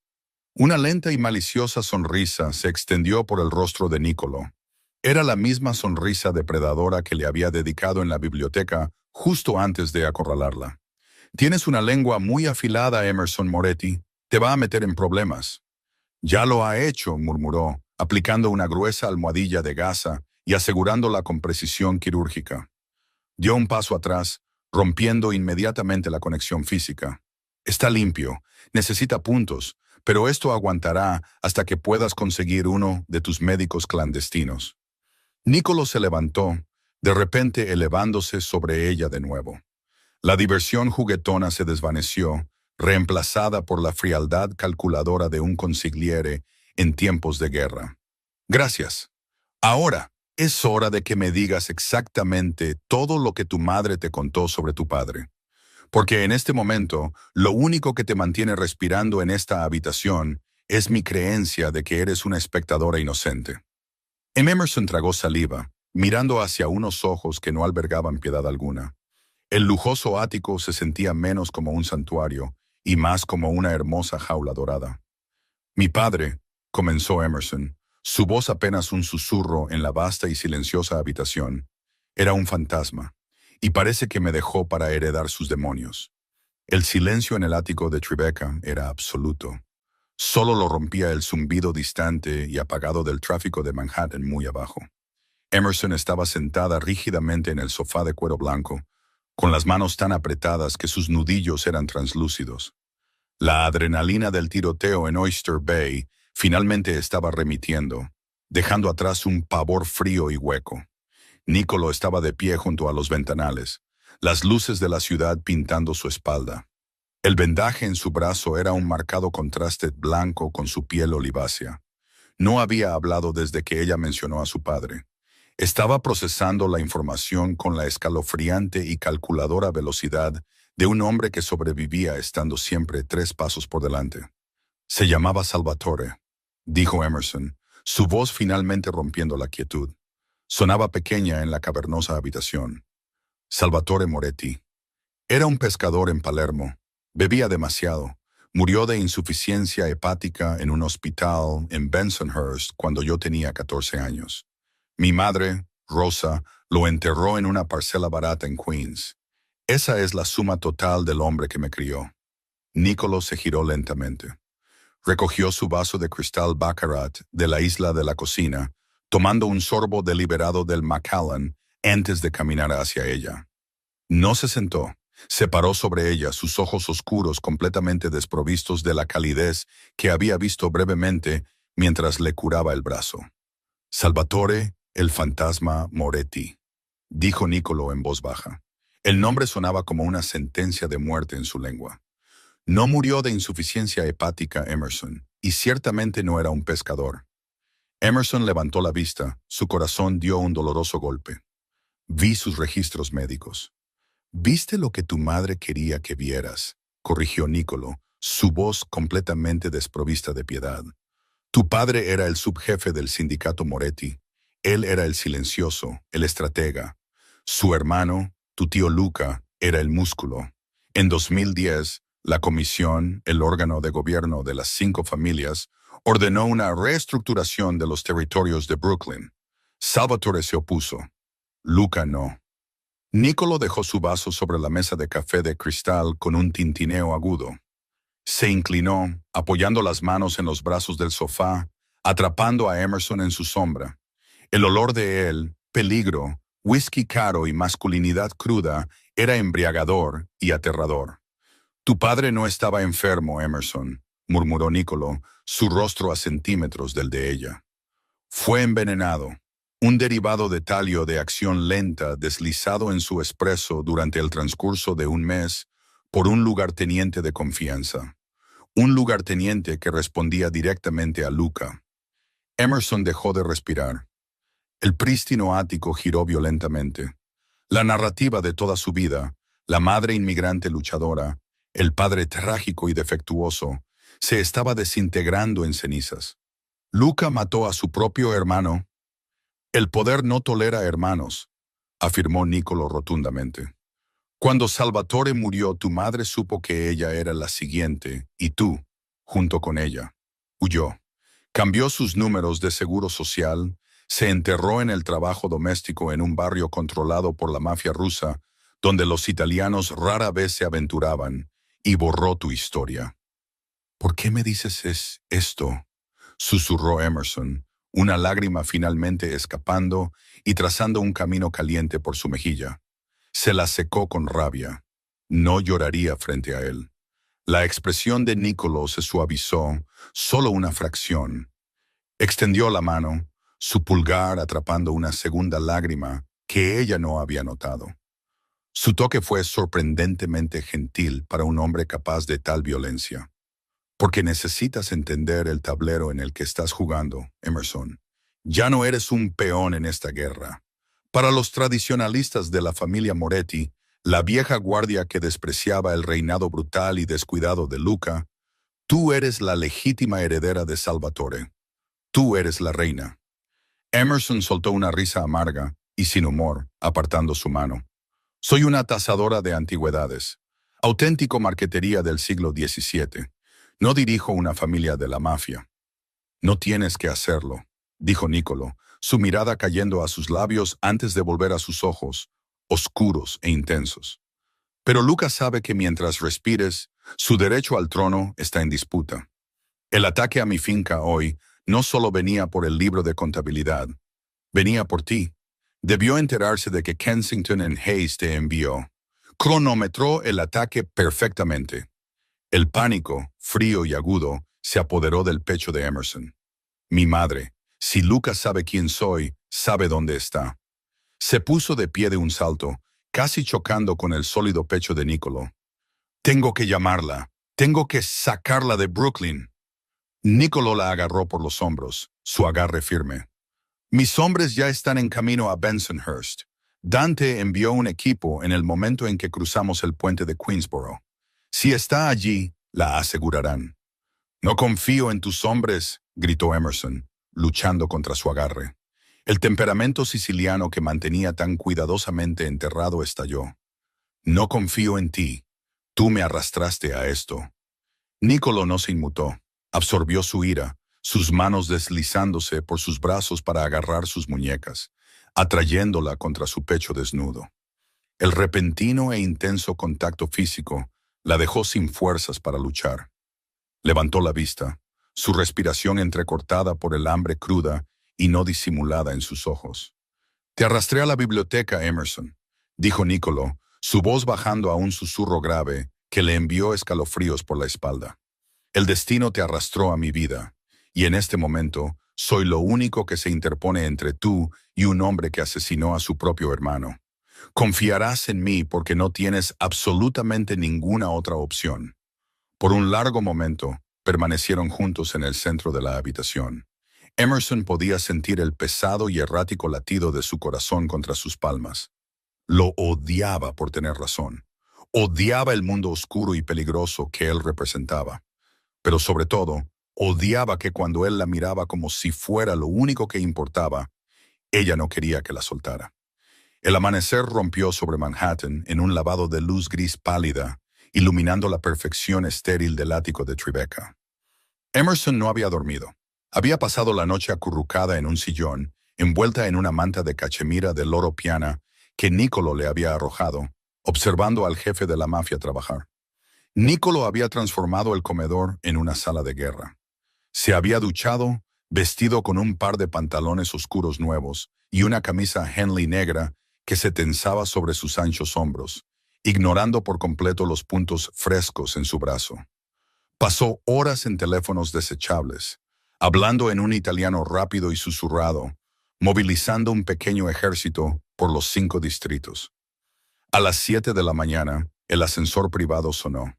Una lenta y maliciosa sonrisa se extendió por el rostro de Nicolo. Era la misma sonrisa depredadora que le había dedicado en la biblioteca justo antes de acorralarla. «Tienes una lengua muy afilada, Emerson Moretti. Te va a meter en problemas». «Ya lo ha hecho», murmuró, aplicando una gruesa almohadilla de gasa y asegurándola con precisión quirúrgica. Dio un paso atrás, rompiendo inmediatamente la conexión física. «Está limpio. Necesita puntos, pero esto aguantará hasta que puedas conseguir uno de tus médicos clandestinos». Nicolo se levantó, de repente elevándose sobre ella de nuevo. La diversión juguetona se desvaneció, reemplazada por la frialdad calculadora de un consigliere en tiempos de guerra. «Gracias. Ahora, es hora de que me digas exactamente todo lo que tu madre te contó sobre tu padre. Porque en este momento, lo único que te mantiene respirando en esta habitación es mi creencia de que eres una espectadora inocente». Emerson tragó saliva, mirando hacia unos ojos que no albergaban piedad alguna. El lujoso ático se sentía menos como un santuario y más como una hermosa jaula dorada. «Mi padre», comenzó Emerson, su voz apenas un susurro en la vasta y silenciosa habitación, «era un fantasma, y parece que me dejó para heredar sus demonios». El silencio en el ático de Tribeca era absoluto. Solo lo rompía el zumbido distante y apagado del tráfico de Manhattan muy abajo. Emerson estaba sentada rígidamente en el sofá de cuero blanco, con las manos tan apretadas que sus nudillos eran translúcidos. La adrenalina del tiroteo en Oyster Bay finalmente estaba remitiendo, dejando atrás un pavor frío y hueco. Nicolo estaba de pie junto a los ventanales, las luces de la ciudad pintando su espalda. El vendaje en su brazo era un marcado contraste blanco con su piel olivácea. No había hablado desde que ella mencionó a su padre. Estaba procesando la información con la escalofriante y calculadora velocidad de un hombre que sobrevivía estando siempre 3 pasos por delante. «Se llamaba Salvatore», dijo Emerson, su voz finalmente rompiendo la quietud. Sonaba pequeña en la cavernosa habitación. «Salvatore Moretti. Era un pescador en Palermo. Bebía demasiado. Murió de insuficiencia hepática en un hospital en Bensonhurst cuando yo tenía 14 años. Mi madre, Rosa, lo enterró en una parcela barata en Queens. Esa es la suma total del hombre que me crió». Nicolo se giró lentamente. Recogió su vaso de cristal Baccarat de la isla de la cocina, tomando un sorbo deliberado del Macallan antes de caminar hacia ella. No se sentó. Se paró sobre ella, sus ojos oscuros completamente desprovistos de la calidez que había visto brevemente mientras le curaba el brazo. «Salvatore, el fantasma Moretti», dijo Nicolo en voz baja. El nombre sonaba como una sentencia de muerte en su lengua. «No murió de insuficiencia hepática, Emerson, y ciertamente no era un pescador». Emerson levantó la vista, su corazón dio un doloroso golpe. «Vi sus registros médicos». «¿Viste lo que tu madre quería que vieras?», corrigió Nicolo, su voz completamente desprovista de piedad. «Tu padre era el subjefe del sindicato Moretti. Él era el silencioso, el estratega. Su hermano, tu tío Luca, era el músculo. En 2010, la comisión, el órgano de gobierno de las 5 familias, ordenó una reestructuración de los territorios de Brooklyn. Salvatore se opuso. Luca no. Nicolo dejó su vaso sobre la mesa de café de cristal con un tintineo agudo. Se inclinó, apoyando las manos en los brazos del sofá, atrapando a Emerson en su sombra. El olor de él, peligro, whisky caro y masculinidad cruda era embriagador y aterrador. Tu padre no estaba enfermo, Emerson, murmuró Nicolo, su rostro a centímetros del de ella. Fue envenenado, un derivado de talio de acción lenta deslizado en su espresso durante el transcurso de un mes por un lugarteniente de confianza. Un lugarteniente que respondía directamente a Luca. Emerson dejó de respirar. El prístino ático giró violentamente. La narrativa de toda su vida, la madre inmigrante luchadora, el padre trágico y defectuoso, se estaba desintegrando en cenizas. Luca mató a su propio hermano. El poder no tolera hermanos, afirmó Nicolo rotundamente. Cuando Salvatore murió, tu madre supo que ella era la siguiente, y tú, junto con ella, huyó. Cambió sus números de seguro social, se enterró en el trabajo doméstico en un barrio controlado por la mafia rusa, donde los italianos rara vez se aventuraban, y borró tu historia. ¿Por qué me dices esto?, susurró Emerson, una lágrima finalmente escapando y trazando un camino caliente por su mejilla. Se la secó con rabia. No lloraría frente a él. La expresión de Nicolo se suavizó, solo una fracción. Extendió la mano, su pulgar atrapando una segunda lágrima que ella no había notado. Su toque fue sorprendentemente gentil para un hombre capaz de tal violencia. Porque necesitas entender el tablero en el que estás jugando, Emerson. Ya no eres un peón en esta guerra. Para los tradicionalistas de la familia Moretti, la vieja guardia que despreciaba el reinado brutal y descuidado de Luca, tú eres la legítima heredera de Salvatore. Tú eres la reina. Emerson soltó una risa amarga y sin humor, apartando su mano. Soy una tasadora de antigüedades, auténtico marquetería del siglo XVII. No dirijo una familia de la mafia. No tienes que hacerlo, dijo Nicolo, su mirada cayendo a sus labios antes de volver a sus ojos, oscuros e intensos. Pero Lucas sabe que mientras respires, su derecho al trono está en disputa. El ataque a mi finca hoy no solo venía por el libro de contabilidad, venía por ti. Debió enterarse de que Kensington and Hayes te envió. Cronometró el ataque perfectamente. El pánico, frío y agudo, se apoderó del pecho de Emerson. Mi madre, si Lucas sabe quién soy, sabe dónde está. Se puso de pie de un salto, casi chocando con el sólido pecho de Nicolo. Tengo que llamarla. Tengo que sacarla de Brooklyn. Nicolo la agarró por los hombros, su agarre firme. Mis hombres ya están en camino a Bensonhurst. Dante envió un equipo en el momento en que cruzamos el puente de Queensboro. Si está allí, la asegurarán. No confío en tus hombres, gritó Emerson, luchando contra su agarre. El temperamento siciliano que mantenía tan cuidadosamente enterrado estalló. No confío en ti. Tú me arrastraste a esto. Nicolo no se inmutó. Absorbió su ira, sus manos deslizándose por sus brazos para agarrar sus muñecas, atrayéndola contra su pecho desnudo. El repentino e intenso contacto físico la dejó sin fuerzas para luchar. Levantó la vista, su respiración entrecortada por el hambre cruda y no disimulada en sus ojos. Te arrastré a la biblioteca, Emerson, dijo Nicolo, su voz bajando a un susurro grave que le envió escalofríos por la espalda. El destino te arrastró a mi vida, y en este momento soy lo único que se interpone entre tú y un hombre que asesinó a su propio hermano. Confiarás en mí porque no tienes absolutamente ninguna otra opción. Por un largo momento, permanecieron juntos en el centro de la habitación. Emerson podía sentir el pesado y errático latido de su corazón contra sus palmas. Lo odiaba por tener razón. Odiaba el mundo oscuro y peligroso que él representaba. Pero sobre todo, odiaba que cuando él la miraba como si fuera lo único que importaba, ella no quería que la soltara. El amanecer rompió sobre Manhattan en un lavado de luz gris pálida, iluminando la perfección estéril del ático de Tribeca. Emerson no había dormido. Había pasado la noche acurrucada en un sillón, envuelta en una manta de cachemira de loro piana que Niccolo le había arrojado, observando al jefe de la mafia trabajar. Niccolo había transformado el comedor en una sala de guerra. Se había duchado, vestido con un par de pantalones oscuros nuevos y una camisa Henley negra que se tensaba sobre sus anchos hombros, ignorando por completo los puntos frescos en su brazo. Pasó horas en teléfonos desechables, hablando en un italiano rápido y susurrado, movilizando un pequeño ejército por los 5 distritos. A las 7 de la mañana, el ascensor privado sonó.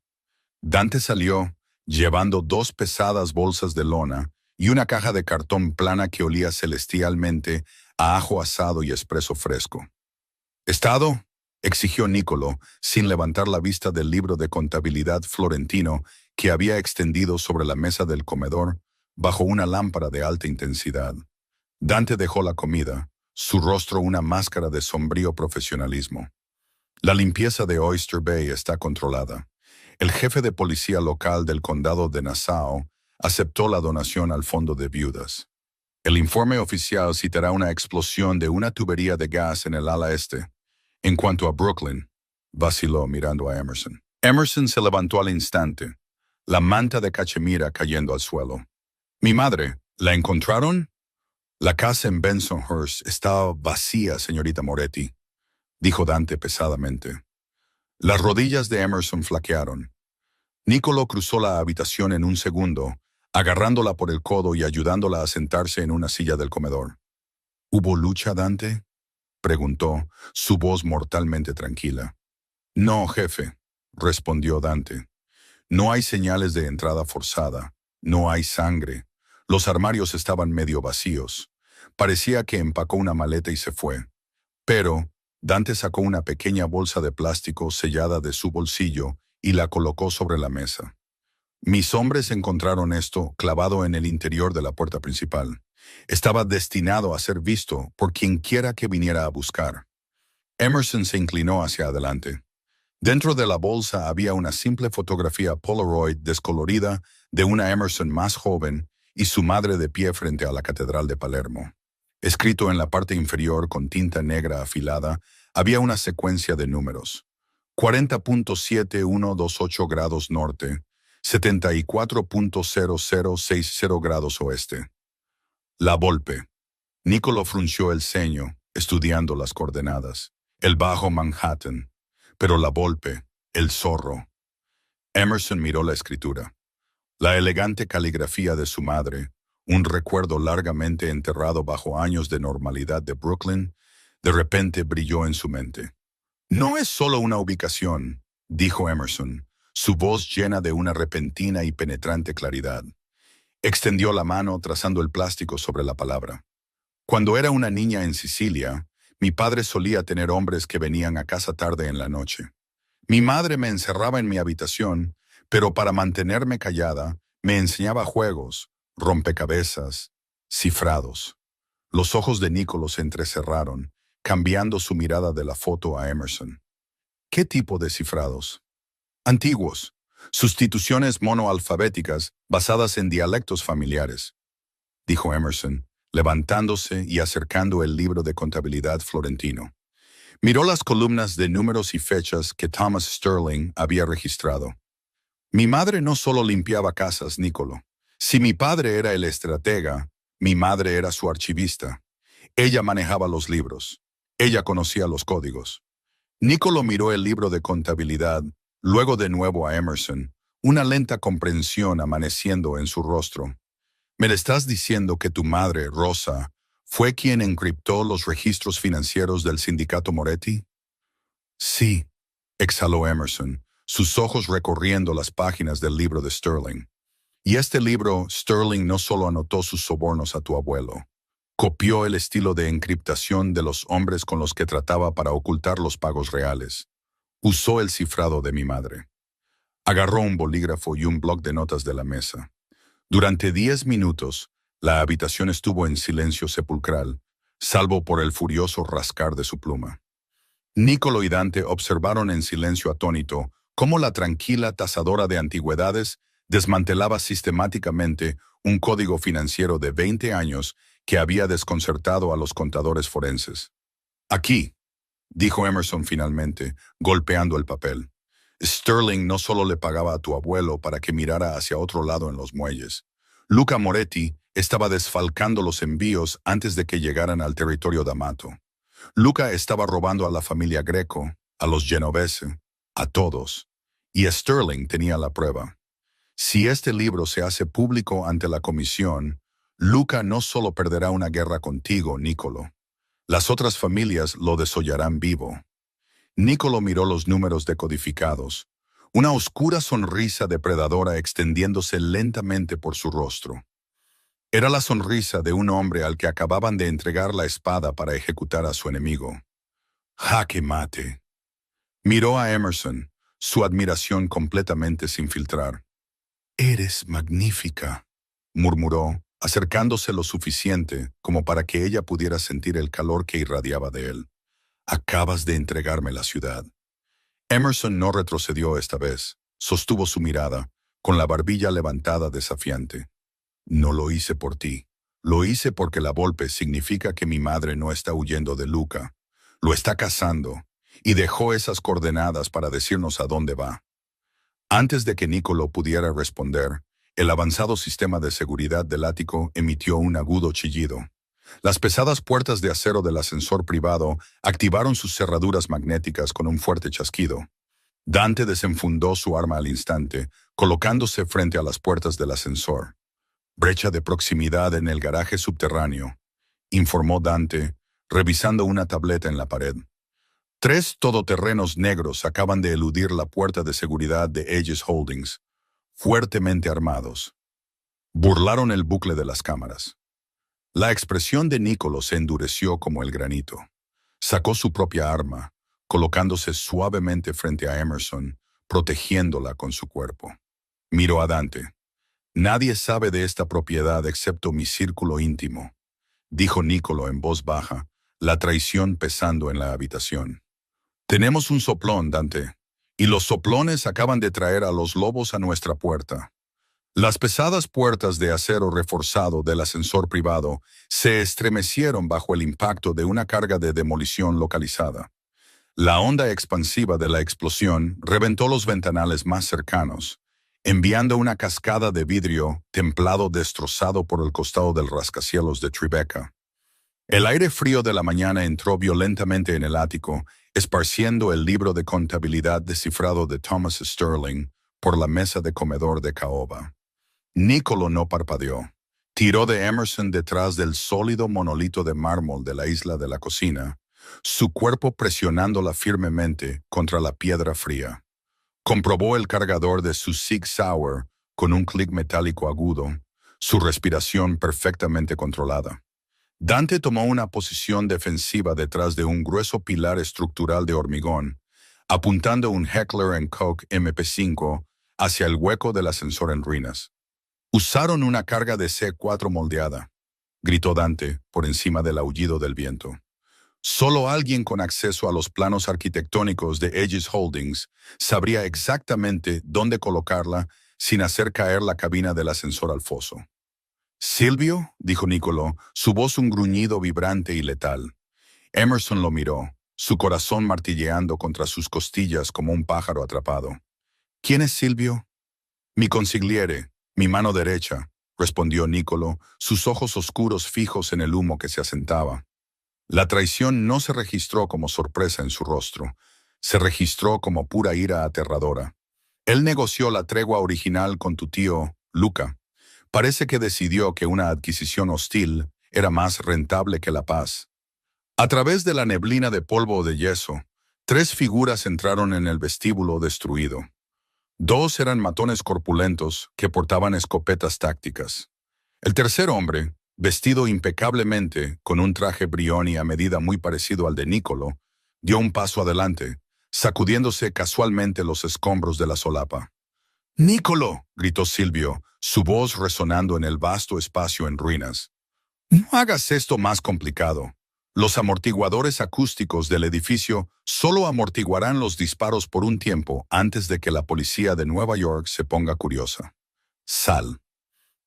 Dante salió, llevando 2 pesadas bolsas de lona y una caja de cartón plana que olía celestialmente a ajo asado y espresso fresco. «¿Estado?», exigió Niccolo, sin levantar la vista del libro de contabilidad florentino que había extendido sobre la mesa del comedor bajo una lámpara de alta intensidad. Dante dejó la comida, su rostro una máscara de sombrío profesionalismo. «La limpieza de Oyster Bay está controlada. El jefe de policía local del condado de Nassau aceptó la donación al fondo de viudas. El informe oficial citará una explosión de una tubería de gas en el ala este. En cuanto a Brooklyn», vaciló mirando a Emerson. Emerson se levantó al instante, la manta de cachemira cayendo al suelo. «Mi madre, ¿la encontraron?» «La casa en Bensonhurst está vacía, señorita Moretti», dijo Dante pesadamente. Las rodillas de Emerson flaquearon. Niccolo cruzó la habitación en un segundo, agarrándola por el codo y ayudándola a sentarse en una silla del comedor. «¿Hubo lucha, Dante?», preguntó, su voz mortalmente tranquila. «No, jefe», respondió Dante. «No hay señales de entrada forzada. No hay sangre. Los armarios estaban medio vacíos. Parecía que empacó una maleta y se fue. Pero Dante sacó una pequeña bolsa de plástico sellada de su bolsillo y la colocó sobre la mesa. Mis hombres encontraron esto clavado en el interior de la puerta principal. Estaba destinado a ser visto por quienquiera que viniera a buscar». Emerson se inclinó hacia adelante. Dentro de la bolsa había una simple fotografía Polaroid descolorida de una Emerson más joven y su madre de pie frente a la Catedral de Palermo. Escrito en la parte inferior con tinta negra afilada, había una secuencia de números. 40.7128 grados norte, 74.0060 grados oeste. La Volpe. Niccolo frunció el ceño, estudiando las coordenadas. El Bajo Manhattan. Pero la Volpe, el zorro. Emerson miró la escritura. La elegante caligrafía de su madre, un recuerdo largamente enterrado bajo años de normalidad de Brooklyn, de repente brilló en su mente. «No es solo una ubicación», dijo Emerson, su voz llena de una repentina y penetrante claridad. Extendió la mano trazando el plástico sobre la palabra. «Cuando era una niña en Sicilia, mi padre solía tener hombres que venían a casa tarde en la noche. Mi madre me encerraba en mi habitación, pero para mantenerme callada, me enseñaba juegos, rompecabezas, cifrados». Los ojos de Niccolo se entrecerraron, cambiando su mirada de la foto a Emerson. «¿Qué tipo de cifrados?» «Antiguos, sustituciones monoalfabéticas basadas en dialectos familiares», dijo Emerson, levantándose y acercando el libro de contabilidad florentino. Miró las columnas de números y fechas que Thomas Sterling había registrado. «Mi madre no solo limpiaba casas, Niccolo. Si mi padre era el estratega, mi madre era su archivista. Ella manejaba los libros. Ella conocía los códigos». Niccolo miró el libro de contabilidad, luego de nuevo a Emerson, una lenta comprensión amaneciendo en su rostro. «¿Me estás diciendo que tu madre, Rosa, fue quien encriptó los registros financieros del sindicato Moretti?» «Sí», exhaló Emerson, sus ojos recorriendo las páginas del libro de Sterling. «Y este libro, Sterling no solo anotó sus sobornos a tu abuelo. Copió el estilo de encriptación de los hombres con los que trataba para ocultar los pagos reales. Usó el cifrado de mi madre». Agarró un bolígrafo y un bloc de notas de la mesa. Durante 10 minutos, la habitación estuvo en silencio sepulcral, salvo por el furioso rascar de su pluma. Niccolo y Dante observaron en silencio atónito cómo la tranquila tasadora de antigüedades desmantelaba sistemáticamente un código financiero de 20 años que había desconcertado a los contadores forenses. Aquí, dijo Emerson finalmente, golpeando el papel. Sterling no solo le pagaba a tu abuelo para que mirara hacia otro lado en los muelles. Luca Moretti estaba desfalcando los envíos antes de que llegaran al territorio d'Amato. Luca estaba robando a la familia Greco, a los Genovese, a todos. Y Sterling tenía la prueba. Si este libro se hace público ante la comisión, Luca no solo perderá una guerra contigo, Nicolo. Las otras familias lo desollarán vivo. Nicolo miró los números decodificados, una oscura sonrisa depredadora extendiéndose lentamente por su rostro. Era la sonrisa de un hombre al que acababan de entregar la espada para ejecutar a su enemigo. ¡Jaque mate! Miró a Emerson, su admiración completamente sin filtrar. «Eres magnífica», murmuró, acercándose lo suficiente como para que ella pudiera sentir el calor que irradiaba de él. «Acabas de entregarme la ciudad». Emerson no retrocedió esta vez. Sostuvo su mirada, con la barbilla levantada desafiante. «No lo hice por ti. Lo hice porque la Volpe significa que mi madre no está huyendo de Luca. Lo está cazando, y dejó esas coordenadas para decirnos a dónde va». Antes de que Nicolo pudiera responder, el avanzado sistema de seguridad del ático emitió un agudo chillido. Las pesadas puertas de acero del ascensor privado activaron sus cerraduras magnéticas con un fuerte chasquido. Dante desenfundó su arma al instante, colocándose frente a las puertas del ascensor. «Brecha de proximidad en el garaje subterráneo», informó Dante, revisando una tableta en la pared. 3 todoterrenos negros acaban de eludir la puerta de seguridad de Aegis Holdings, fuertemente armados. Burlaron el bucle de las cámaras. La expresión de Nicolo se endureció como el granito. Sacó su propia arma, colocándose suavemente frente a Emerson, protegiéndola con su cuerpo. Miró a Dante. «Nadie sabe de esta propiedad excepto mi círculo íntimo», dijo Nicolo en voz baja, la traición pesando en la habitación. «Tenemos un soplón, Dante, y los soplones acaban de traer a los lobos a nuestra puerta». Las pesadas puertas de acero reforzado del ascensor privado se estremecieron bajo el impacto de una carga de demolición localizada. La onda expansiva de la explosión reventó los ventanales más cercanos, enviando una cascada de vidrio templado destrozado por el costado del rascacielos de Tribeca. El aire frío de la mañana entró violentamente en el ático, esparciendo el libro de contabilidad descifrado de Thomas Sterling por la mesa de comedor de caoba. Nicolo no parpadeó. Tiró de Emerson detrás del sólido monolito de mármol de la isla de la cocina, su cuerpo presionándola firmemente contra la piedra fría. Comprobó el cargador de su Sig Sauer con un clic metálico agudo, su respiración perfectamente controlada. Dante tomó una posición defensiva detrás de un grueso pilar estructural de hormigón, apuntando un Heckler & Koch MP5 hacia el hueco del ascensor en ruinas. «Usaron una carga de C4 moldeada», gritó Dante por encima del aullido del viento. «Solo alguien con acceso a los planos arquitectónicos de Aegis Holdings sabría exactamente dónde colocarla sin hacer caer la cabina del ascensor al foso». «¿Silvio?», dijo Nicolo, su voz un gruñido vibrante y letal. Emerson lo miró, su corazón martilleando contra sus costillas como un pájaro atrapado. «¿Quién es Silvio?» «Mi consigliere, mi mano derecha», respondió Nicolo, sus ojos oscuros fijos en el humo que se asentaba. La traición no se registró como sorpresa en su rostro, se registró como pura ira aterradora. «Él negoció la tregua original con tu tío, Luca. Parece que decidió que una adquisición hostil era más rentable que la paz». A través de la neblina de polvo o de yeso, 3 figuras entraron en el vestíbulo destruido. 2 eran matones corpulentos que portaban escopetas tácticas. El tercer hombre, vestido impecablemente con un traje Brioni a medida muy parecido al de Nicolo, dio un paso adelante, sacudiéndose casualmente los escombros de la solapa. «¡Nicolo!», gritó Silvio, su voz resonando en el vasto espacio en ruinas. «No hagas esto más complicado. Los amortiguadores acústicos del edificio solo amortiguarán los disparos por un tiempo antes de que la policía de Nueva York se ponga curiosa. Sal».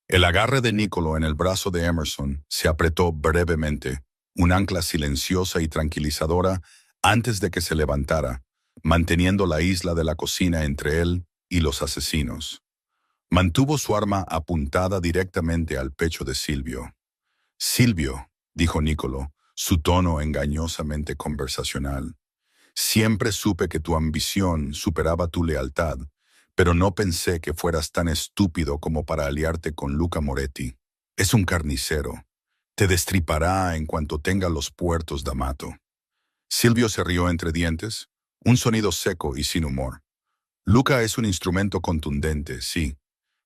El agarre de Nicolo en el brazo de Emerson se apretó brevemente, un ancla silenciosa y tranquilizadora antes de que se levantara, manteniendo la isla de la cocina entre él y los asesinos. Mantuvo su arma apuntada directamente al pecho de Silvio. «Silvio», dijo Nicolo, su tono engañosamente conversacional, «siempre supe que tu ambición superaba tu lealtad, pero no pensé que fueras tan estúpido como para aliarte con Luca Moretti. Es un carnicero. Te destripará en cuanto tenga los puertos d'Amato». Silvio se rió entre dientes, un sonido seco y sin humor. «Luca es un instrumento contundente, sí,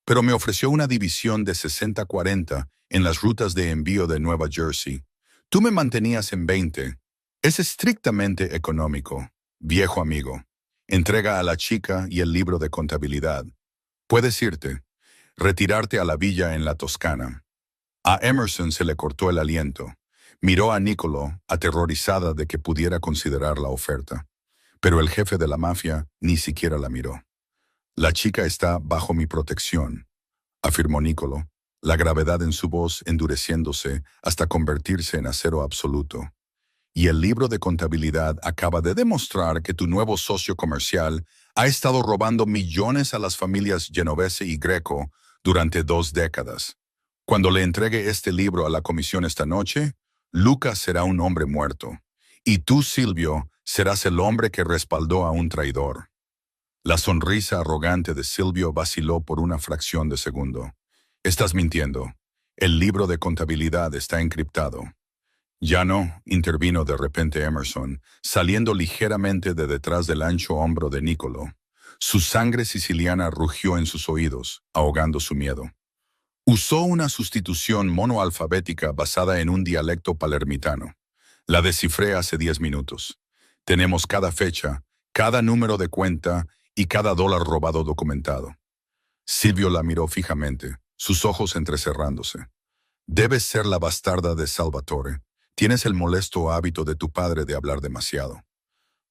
pero me ofreció una división de 60-40 en las rutas de envío de Nueva Jersey. Tú me mantenías en 20. Es estrictamente económico, viejo amigo. Entrega a la chica y el libro de contabilidad. Puedes irte, retirarte a la villa en la Toscana». A Emerson se le cortó el aliento. Miró a Nicolo, aterrorizada de que pudiera considerar la oferta. Pero el jefe de la mafia ni siquiera la miró. «La chica está bajo mi protección», afirmó Nicolo, la gravedad en su voz endureciéndose hasta convertirse en acero absoluto. «Y el libro de contabilidad acaba de demostrar que tu nuevo socio comercial ha estado robando millones a las familias Genovese y Greco durante 2 décadas. Cuando le entregue este libro a la comisión esta noche, Lucas será un hombre muerto. Y tú, Silvio, serás el hombre que respaldó a un traidor». La sonrisa arrogante de Silvio vaciló por una fracción de segundo. «Estás mintiendo. El libro de contabilidad está encriptado». «Ya no», intervino de repente Emerson, saliendo ligeramente de detrás del ancho hombro de Nicolo. Su sangre siciliana rugió en sus oídos, ahogando su miedo. Usó una sustitución monoalfabética basada en un dialecto palermitano. La descifré hace 10 minutos. Tenemos cada fecha, cada número de cuenta y cada dólar robado documentado. Silvio la miró fijamente, sus ojos entrecerrándose. «Debes ser la bastarda de Salvatore. Tienes el molesto hábito de tu padre de hablar demasiado».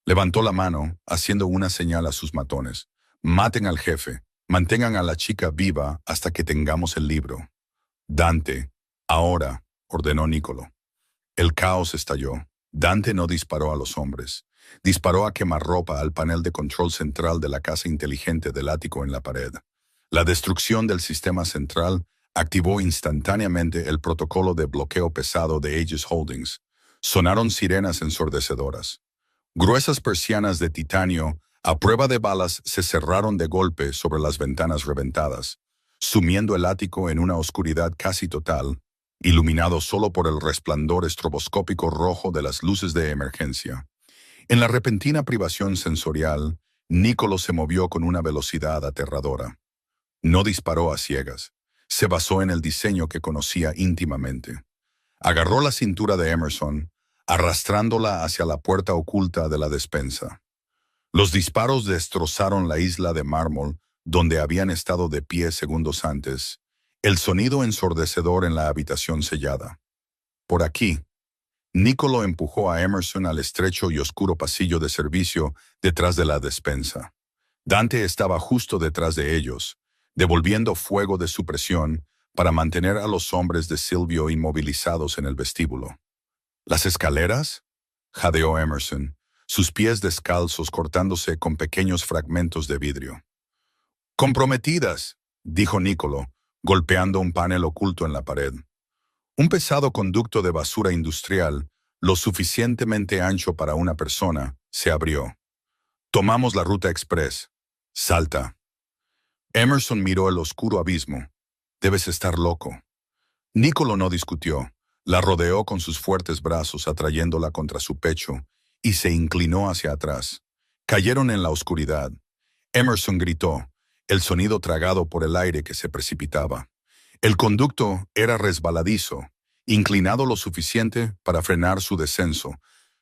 Levantó la mano, haciendo una señal a sus matones. «Maten al jefe. Mantengan a la chica viva hasta que tengamos el libro». «Dante, ahora», ordenó Nicolo. El caos estalló. Dante no disparó a los hombres. Disparó a quemarropa al panel de control central de la casa inteligente del ático en la pared. La destrucción del sistema central activó instantáneamente el protocolo de bloqueo pesado de Aegis Holdings. Sonaron sirenas ensordecedoras. Gruesas persianas de titanio, a prueba de balas, se cerraron de golpe sobre las ventanas reventadas, sumiendo el ático en una oscuridad casi total, iluminado solo por el resplandor estroboscópico rojo de las luces de emergencia. En la repentina privación sensorial, Nicolo se movió con una velocidad aterradora. No disparó a ciegas. Se basó en el diseño que conocía íntimamente. Agarró la cintura de Emerson, arrastrándola hacia la puerta oculta de la despensa. Los disparos destrozaron la isla de mármol donde habían estado de pie segundos antes, el sonido ensordecedor en la habitación sellada. Por aquí, Nicolo empujó a Emerson al estrecho y oscuro pasillo de servicio detrás de la despensa. Dante estaba justo detrás de ellos, devolviendo fuego de supresión para mantener a los hombres de Silvio inmovilizados en el vestíbulo. «¿Las escaleras?», jadeó Emerson, sus pies descalzos cortándose con pequeños fragmentos de vidrio. «Comprometidas», dijo Nicolo, golpeando un panel oculto en la pared. Un pesado conducto de basura industrial, lo suficientemente ancho para una persona, se abrió. «Tomamos la ruta express. Salta». Emerson miró el oscuro abismo. «Debes estar loco». Nicolo no discutió. La rodeó con sus fuertes brazos atrayéndola contra su pecho y se inclinó hacia atrás. Cayeron en la oscuridad. Emerson gritó, el sonido tragado por el aire que se precipitaba. El conducto era resbaladizo, inclinado lo suficiente para frenar su descenso,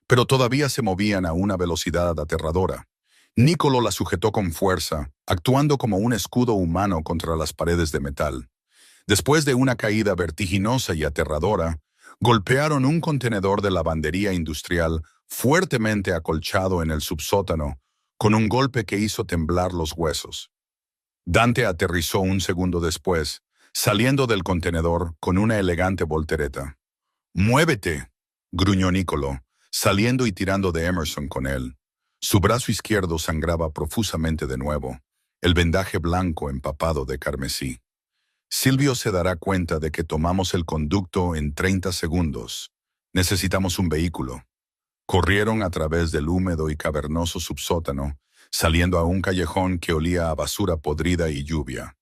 pero todavía se movían a una velocidad aterradora. Nicolo la sujetó con fuerza, actuando como un escudo humano contra las paredes de metal. Después de una caída vertiginosa y aterradora, golpearon un contenedor de lavandería industrial fuertemente acolchado en el subsótano, con un golpe que hizo temblar los huesos. Dante aterrizó un segundo después, saliendo del contenedor con una elegante voltereta. «¡Muévete!», gruñó Nicolo, saliendo y tirando de Emerson con él. Su brazo izquierdo sangraba profusamente de nuevo, el vendaje blanco empapado de carmesí. «Silvio se dará cuenta de que tomamos el conducto en 30 segundos. Necesitamos un vehículo». Corrieron a través del húmedo y cavernoso subsótano, saliendo a un callejón que olía a basura podrida y lluvia.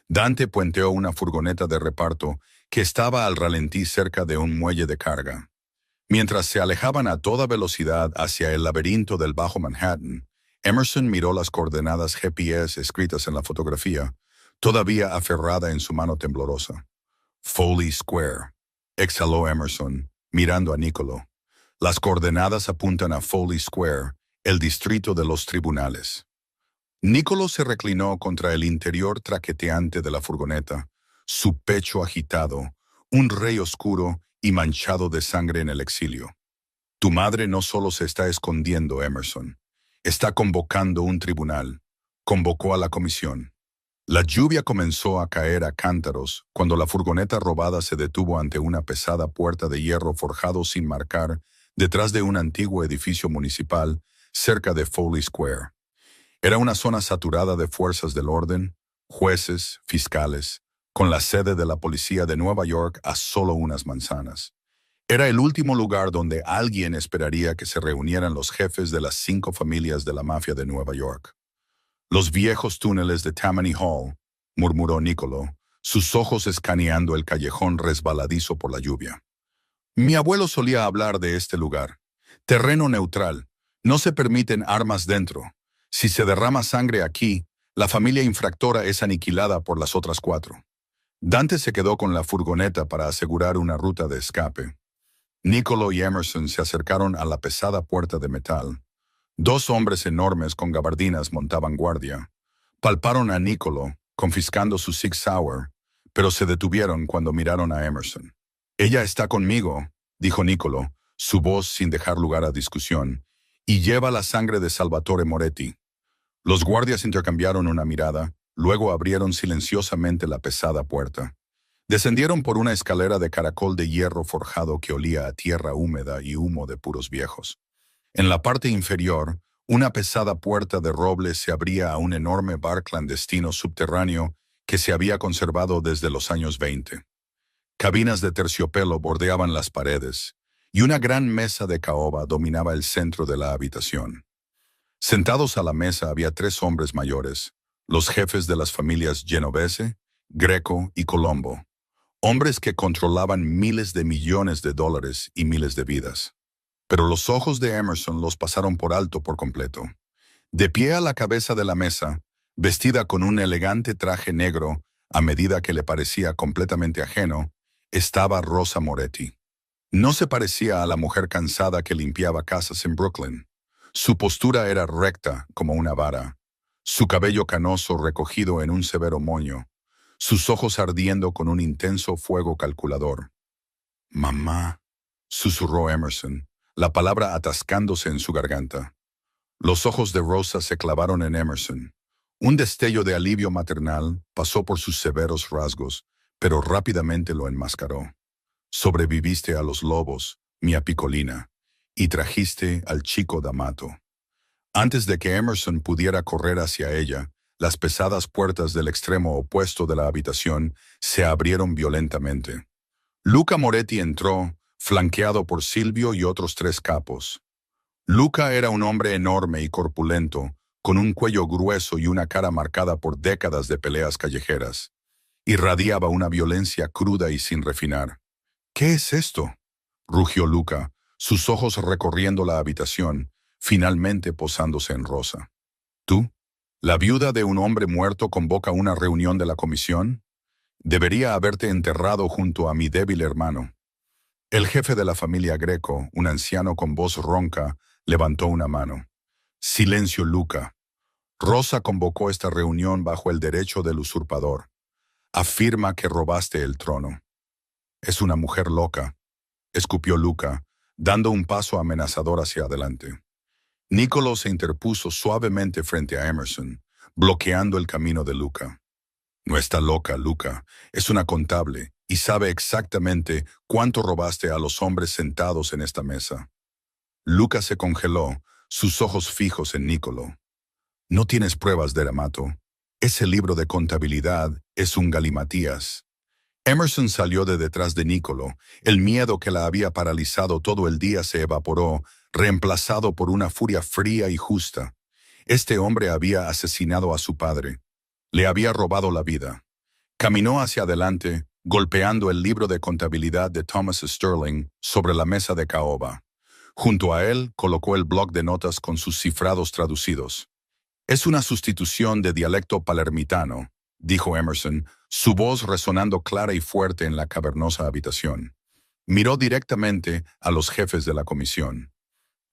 Dante puenteó una furgoneta de reparto que estaba al ralentí cerca de un muelle de carga. Mientras se alejaban a toda velocidad hacia el laberinto del Bajo Manhattan, Emerson miró las coordenadas GPS escritas en la fotografía, todavía aferrada en su mano temblorosa. «Foley Square», exhaló Emerson, mirando a Nicolo. «Las coordenadas apuntan a Foley Square, el distrito de los tribunales». Nicolo se reclinó contra el interior traqueteante de la furgoneta, su pecho agitado, un rey oscuro y manchado de sangre en el exilio. «Tu madre no solo se está escondiendo, Emerson. Está convocando un tribunal». Convocó a la comisión. La lluvia comenzó a caer a cántaros cuando la furgoneta robada se detuvo ante una pesada puerta de hierro forjado sin marcar detrás de un antiguo edificio municipal cerca de Foley Square. Era una zona saturada de fuerzas del orden, jueces, fiscales, con la sede de la policía de Nueva York a solo unas manzanas. Era el último lugar donde alguien esperaría que se reunieran los jefes de las 5 familias de la mafia de Nueva York. «Los viejos túneles de Tammany Hall», murmuró Nicolo, sus ojos escaneando el callejón resbaladizo por la lluvia. «Mi abuelo solía hablar de este lugar. Terreno neutral. No se permiten armas dentro. Si se derrama sangre aquí, la familia infractora es aniquilada por las otras 4». Dante se quedó con la furgoneta para asegurar una ruta de escape. Nicolo y Emerson se acercaron a la pesada puerta de metal. 2 hombres enormes con gabardinas montaban guardia. Palparon a Nicolo, confiscando su Sig Sauer, pero se detuvieron cuando miraron a Emerson. «Ella está conmigo», dijo Nicolo, su voz sin dejar lugar a discusión, «y lleva la sangre de Salvatore Moretti». Los guardias intercambiaron una mirada, luego abrieron silenciosamente la pesada puerta. Descendieron por una escalera de caracol de hierro forjado que olía a tierra húmeda y humo de puros viejos. En la parte inferior, una pesada puerta de roble se abría a un enorme bar clandestino subterráneo que se había conservado desde los años 20. Cabinas de terciopelo bordeaban las paredes, y una gran mesa de caoba dominaba el centro de la habitación. Sentados a la mesa había 3 hombres mayores, los jefes de las familias Genovese, Greco y Colombo, hombres que controlaban miles de millones de dólares y miles de vidas. Pero los ojos de Emerson los pasaron por alto por completo. De pie a la cabeza de la mesa, vestida con un elegante traje negro, a medida que le parecía completamente ajeno, estaba Rosa Moretti. No se parecía a la mujer cansada que limpiaba casas en Brooklyn. Su postura era recta como una vara, su cabello canoso recogido en un severo moño, sus ojos ardiendo con un intenso fuego calculador. «Mamá», susurró Emerson, la palabra atascándose en su garganta. Los ojos de Rosa se clavaron en Emerson. Un destello de alivio maternal pasó por sus severos rasgos, pero rápidamente lo enmascaró. «Sobreviviste a los lobos, mi apicolina, y trajiste al chico D'Amato». Antes de que Emerson pudiera correr hacia ella, las pesadas puertas del extremo opuesto de la habitación se abrieron violentamente. Luca Moretti entró, flanqueado por Silvio y otros 3 capos. Luca era un hombre enorme y corpulento, con un cuello grueso y una cara marcada por décadas de peleas callejeras. Irradiaba una violencia cruda y sin refinar. «¿Qué es esto?», rugió Luca, sus ojos recorriendo la habitación, finalmente posándose en Rosa. «¿Tú? ¿La viuda de un hombre muerto convoca una reunión de la comisión? Debería haberte enterrado junto a mi débil hermano». El jefe de la familia Greco, un anciano con voz ronca, levantó una mano. «Silencio, Luca. Rosa convocó esta reunión bajo el derecho del usurpador. Afirma que robaste el trono». «Es una mujer loca», escupió Luca, dando un paso amenazador hacia adelante. Nicolo se interpuso suavemente frente a Emerson, bloqueando el camino de Luca. No está loca, Luca. Es una contable y sabe exactamente cuánto robaste a los hombres sentados en esta mesa. Luca se congeló, sus ojos fijos en Nicolo. No tienes pruebas, D'Amato. Ese libro de contabilidad es un galimatías. Emerson salió de detrás de Nicolo. El miedo que la había paralizado todo el día se evaporó, reemplazado por una furia fría y justa. Este hombre había asesinado a su padre. Le había robado la vida. Caminó hacia adelante, golpeando el libro de contabilidad de Thomas Sterling sobre la mesa de caoba. Junto a él colocó el bloc de notas con sus cifrados traducidos. Es una sustitución de dialecto palermitano, dijo Emerson, su voz resonando clara y fuerte en la cavernosa habitación. Miró directamente a los jefes de la comisión.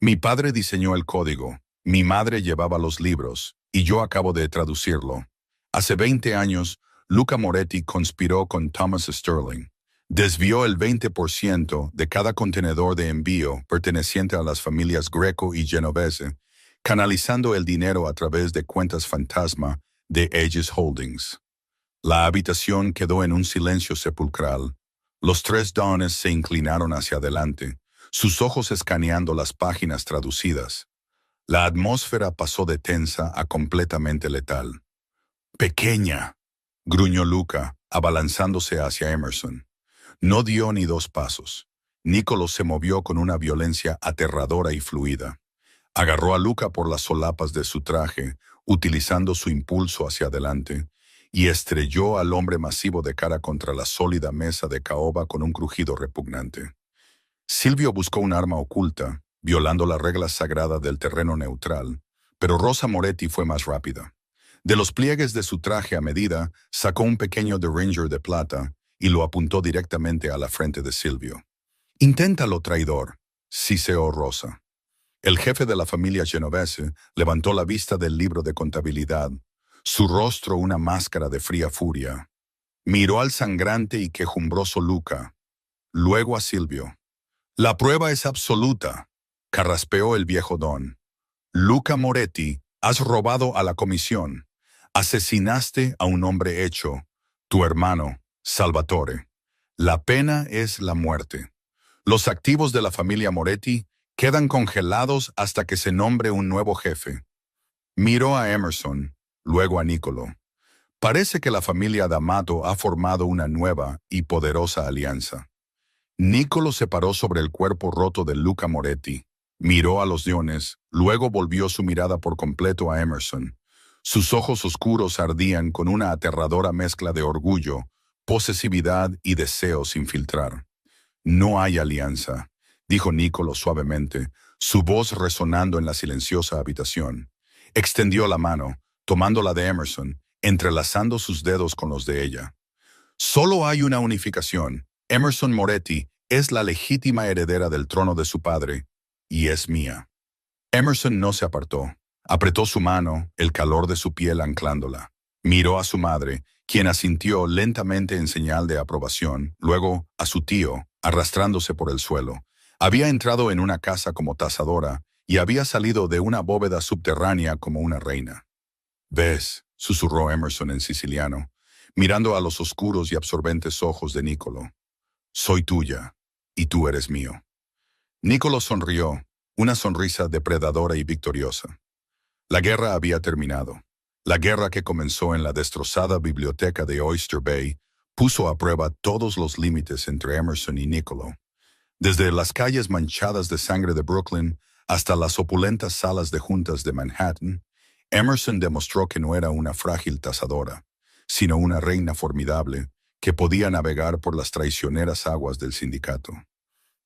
Mi padre diseñó el código, mi madre llevaba los libros, y yo acabo de traducirlo. Hace 20 años, Luca Moretti conspiró con Thomas Sterling. Desvió el 20% de cada contenedor de envío perteneciente a las familias Greco y Genovese, canalizando el dinero a través de cuentas fantasma de Aegis Holdings. La habitación quedó en un silencio sepulcral. Los tres dones se inclinaron hacia adelante, sus ojos escaneando las páginas traducidas. La atmósfera pasó de tensa a completamente letal. «Pequeña», gruñó Luca, abalanzándose hacia Emerson. No dio ni 2 pasos. Nicolo se movió con una violencia aterradora y fluida. Agarró a Luca por las solapas de su traje, utilizando su impulso hacia adelante, y estrelló al hombre masivo de cara contra la sólida mesa de caoba con un crujido repugnante. Silvio buscó un arma oculta, violando la regla sagrada del terreno neutral, pero Rosa Moretti fue más rápida. De los pliegues de su traje a medida, sacó un pequeño Derringer de plata y lo apuntó directamente a la frente de Silvio. «Inténtalo, traidor», siseó Rosa. El jefe de la familia Genovese levantó la vista del libro de contabilidad, su rostro una máscara de fría furia. Miró al sangrante y quejumbroso Luca, luego a Silvio. «La prueba es absoluta», carraspeó el viejo don. «Luca Moretti, has robado a la comisión. Asesinaste a un hombre hecho, tu hermano, Salvatore. La pena es la muerte. Los activos de la familia Moretti quedan congelados hasta que se nombre un nuevo jefe». Miró a Emerson, luego a Nicolo. Parece que la familia D'Amato ha formado una nueva y poderosa alianza. Nicolo se paró sobre el cuerpo roto de Luca Moretti. Miró a los leones, luego volvió su mirada por completo a Emerson. Sus ojos oscuros ardían con una aterradora mezcla de orgullo, posesividad y deseo sin filtrar. «No hay alianza», dijo Nicolo suavemente, su voz resonando en la silenciosa habitación. Extendió la mano, tomándola de Emerson, entrelazando sus dedos con los de ella. «Solo hay una unificación. Emerson Moretti es la legítima heredera del trono de su padre, y es mía». Emerson no se apartó. Apretó su mano, el calor de su piel anclándola. Miró a su madre, quien asintió lentamente en señal de aprobación, luego a su tío, arrastrándose por el suelo. Había entrado en una casa como tasadora y había salido de una bóveda subterránea como una reina. «¿Ves?», susurró Emerson en siciliano, mirando a los oscuros y absorbentes ojos de Nicolo. «Soy tuya, y tú eres mío». Nicolo sonrió, una sonrisa depredadora y victoriosa. La guerra había terminado. La guerra que comenzó en la destrozada biblioteca de Oyster Bay puso a prueba todos los límites entre Emerson y Nicolo. Desde las calles manchadas de sangre de Brooklyn hasta las opulentas salas de juntas de Manhattan, Emerson demostró que no era una frágil tasadora, sino una reina formidable que podía navegar por las traicioneras aguas del sindicato.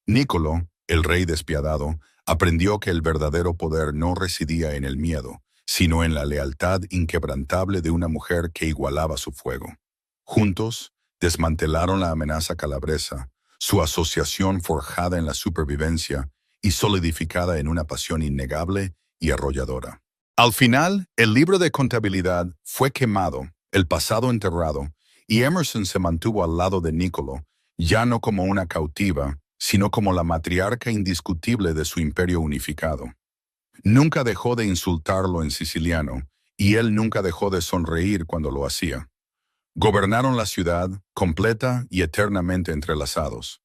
Nicolo, el rey despiadado, aprendió que el verdadero poder no residía en el miedo, sino en la lealtad inquebrantable de una mujer que igualaba su fuego. Juntos, desmantelaron la amenaza calabresa, su asociación forjada en la supervivencia y solidificada en una pasión innegable y arrolladora. Al final, el libro de contabilidad fue quemado, el pasado enterrado, y Emerson se mantuvo al lado de Nicolo, ya no como una cautiva, sino como la matriarca indiscutible de su imperio unificado. Nunca dejó de insultarlo en siciliano, y él nunca dejó de sonreír cuando lo hacía. Gobernaron la ciudad, completa y eternamente entrelazados.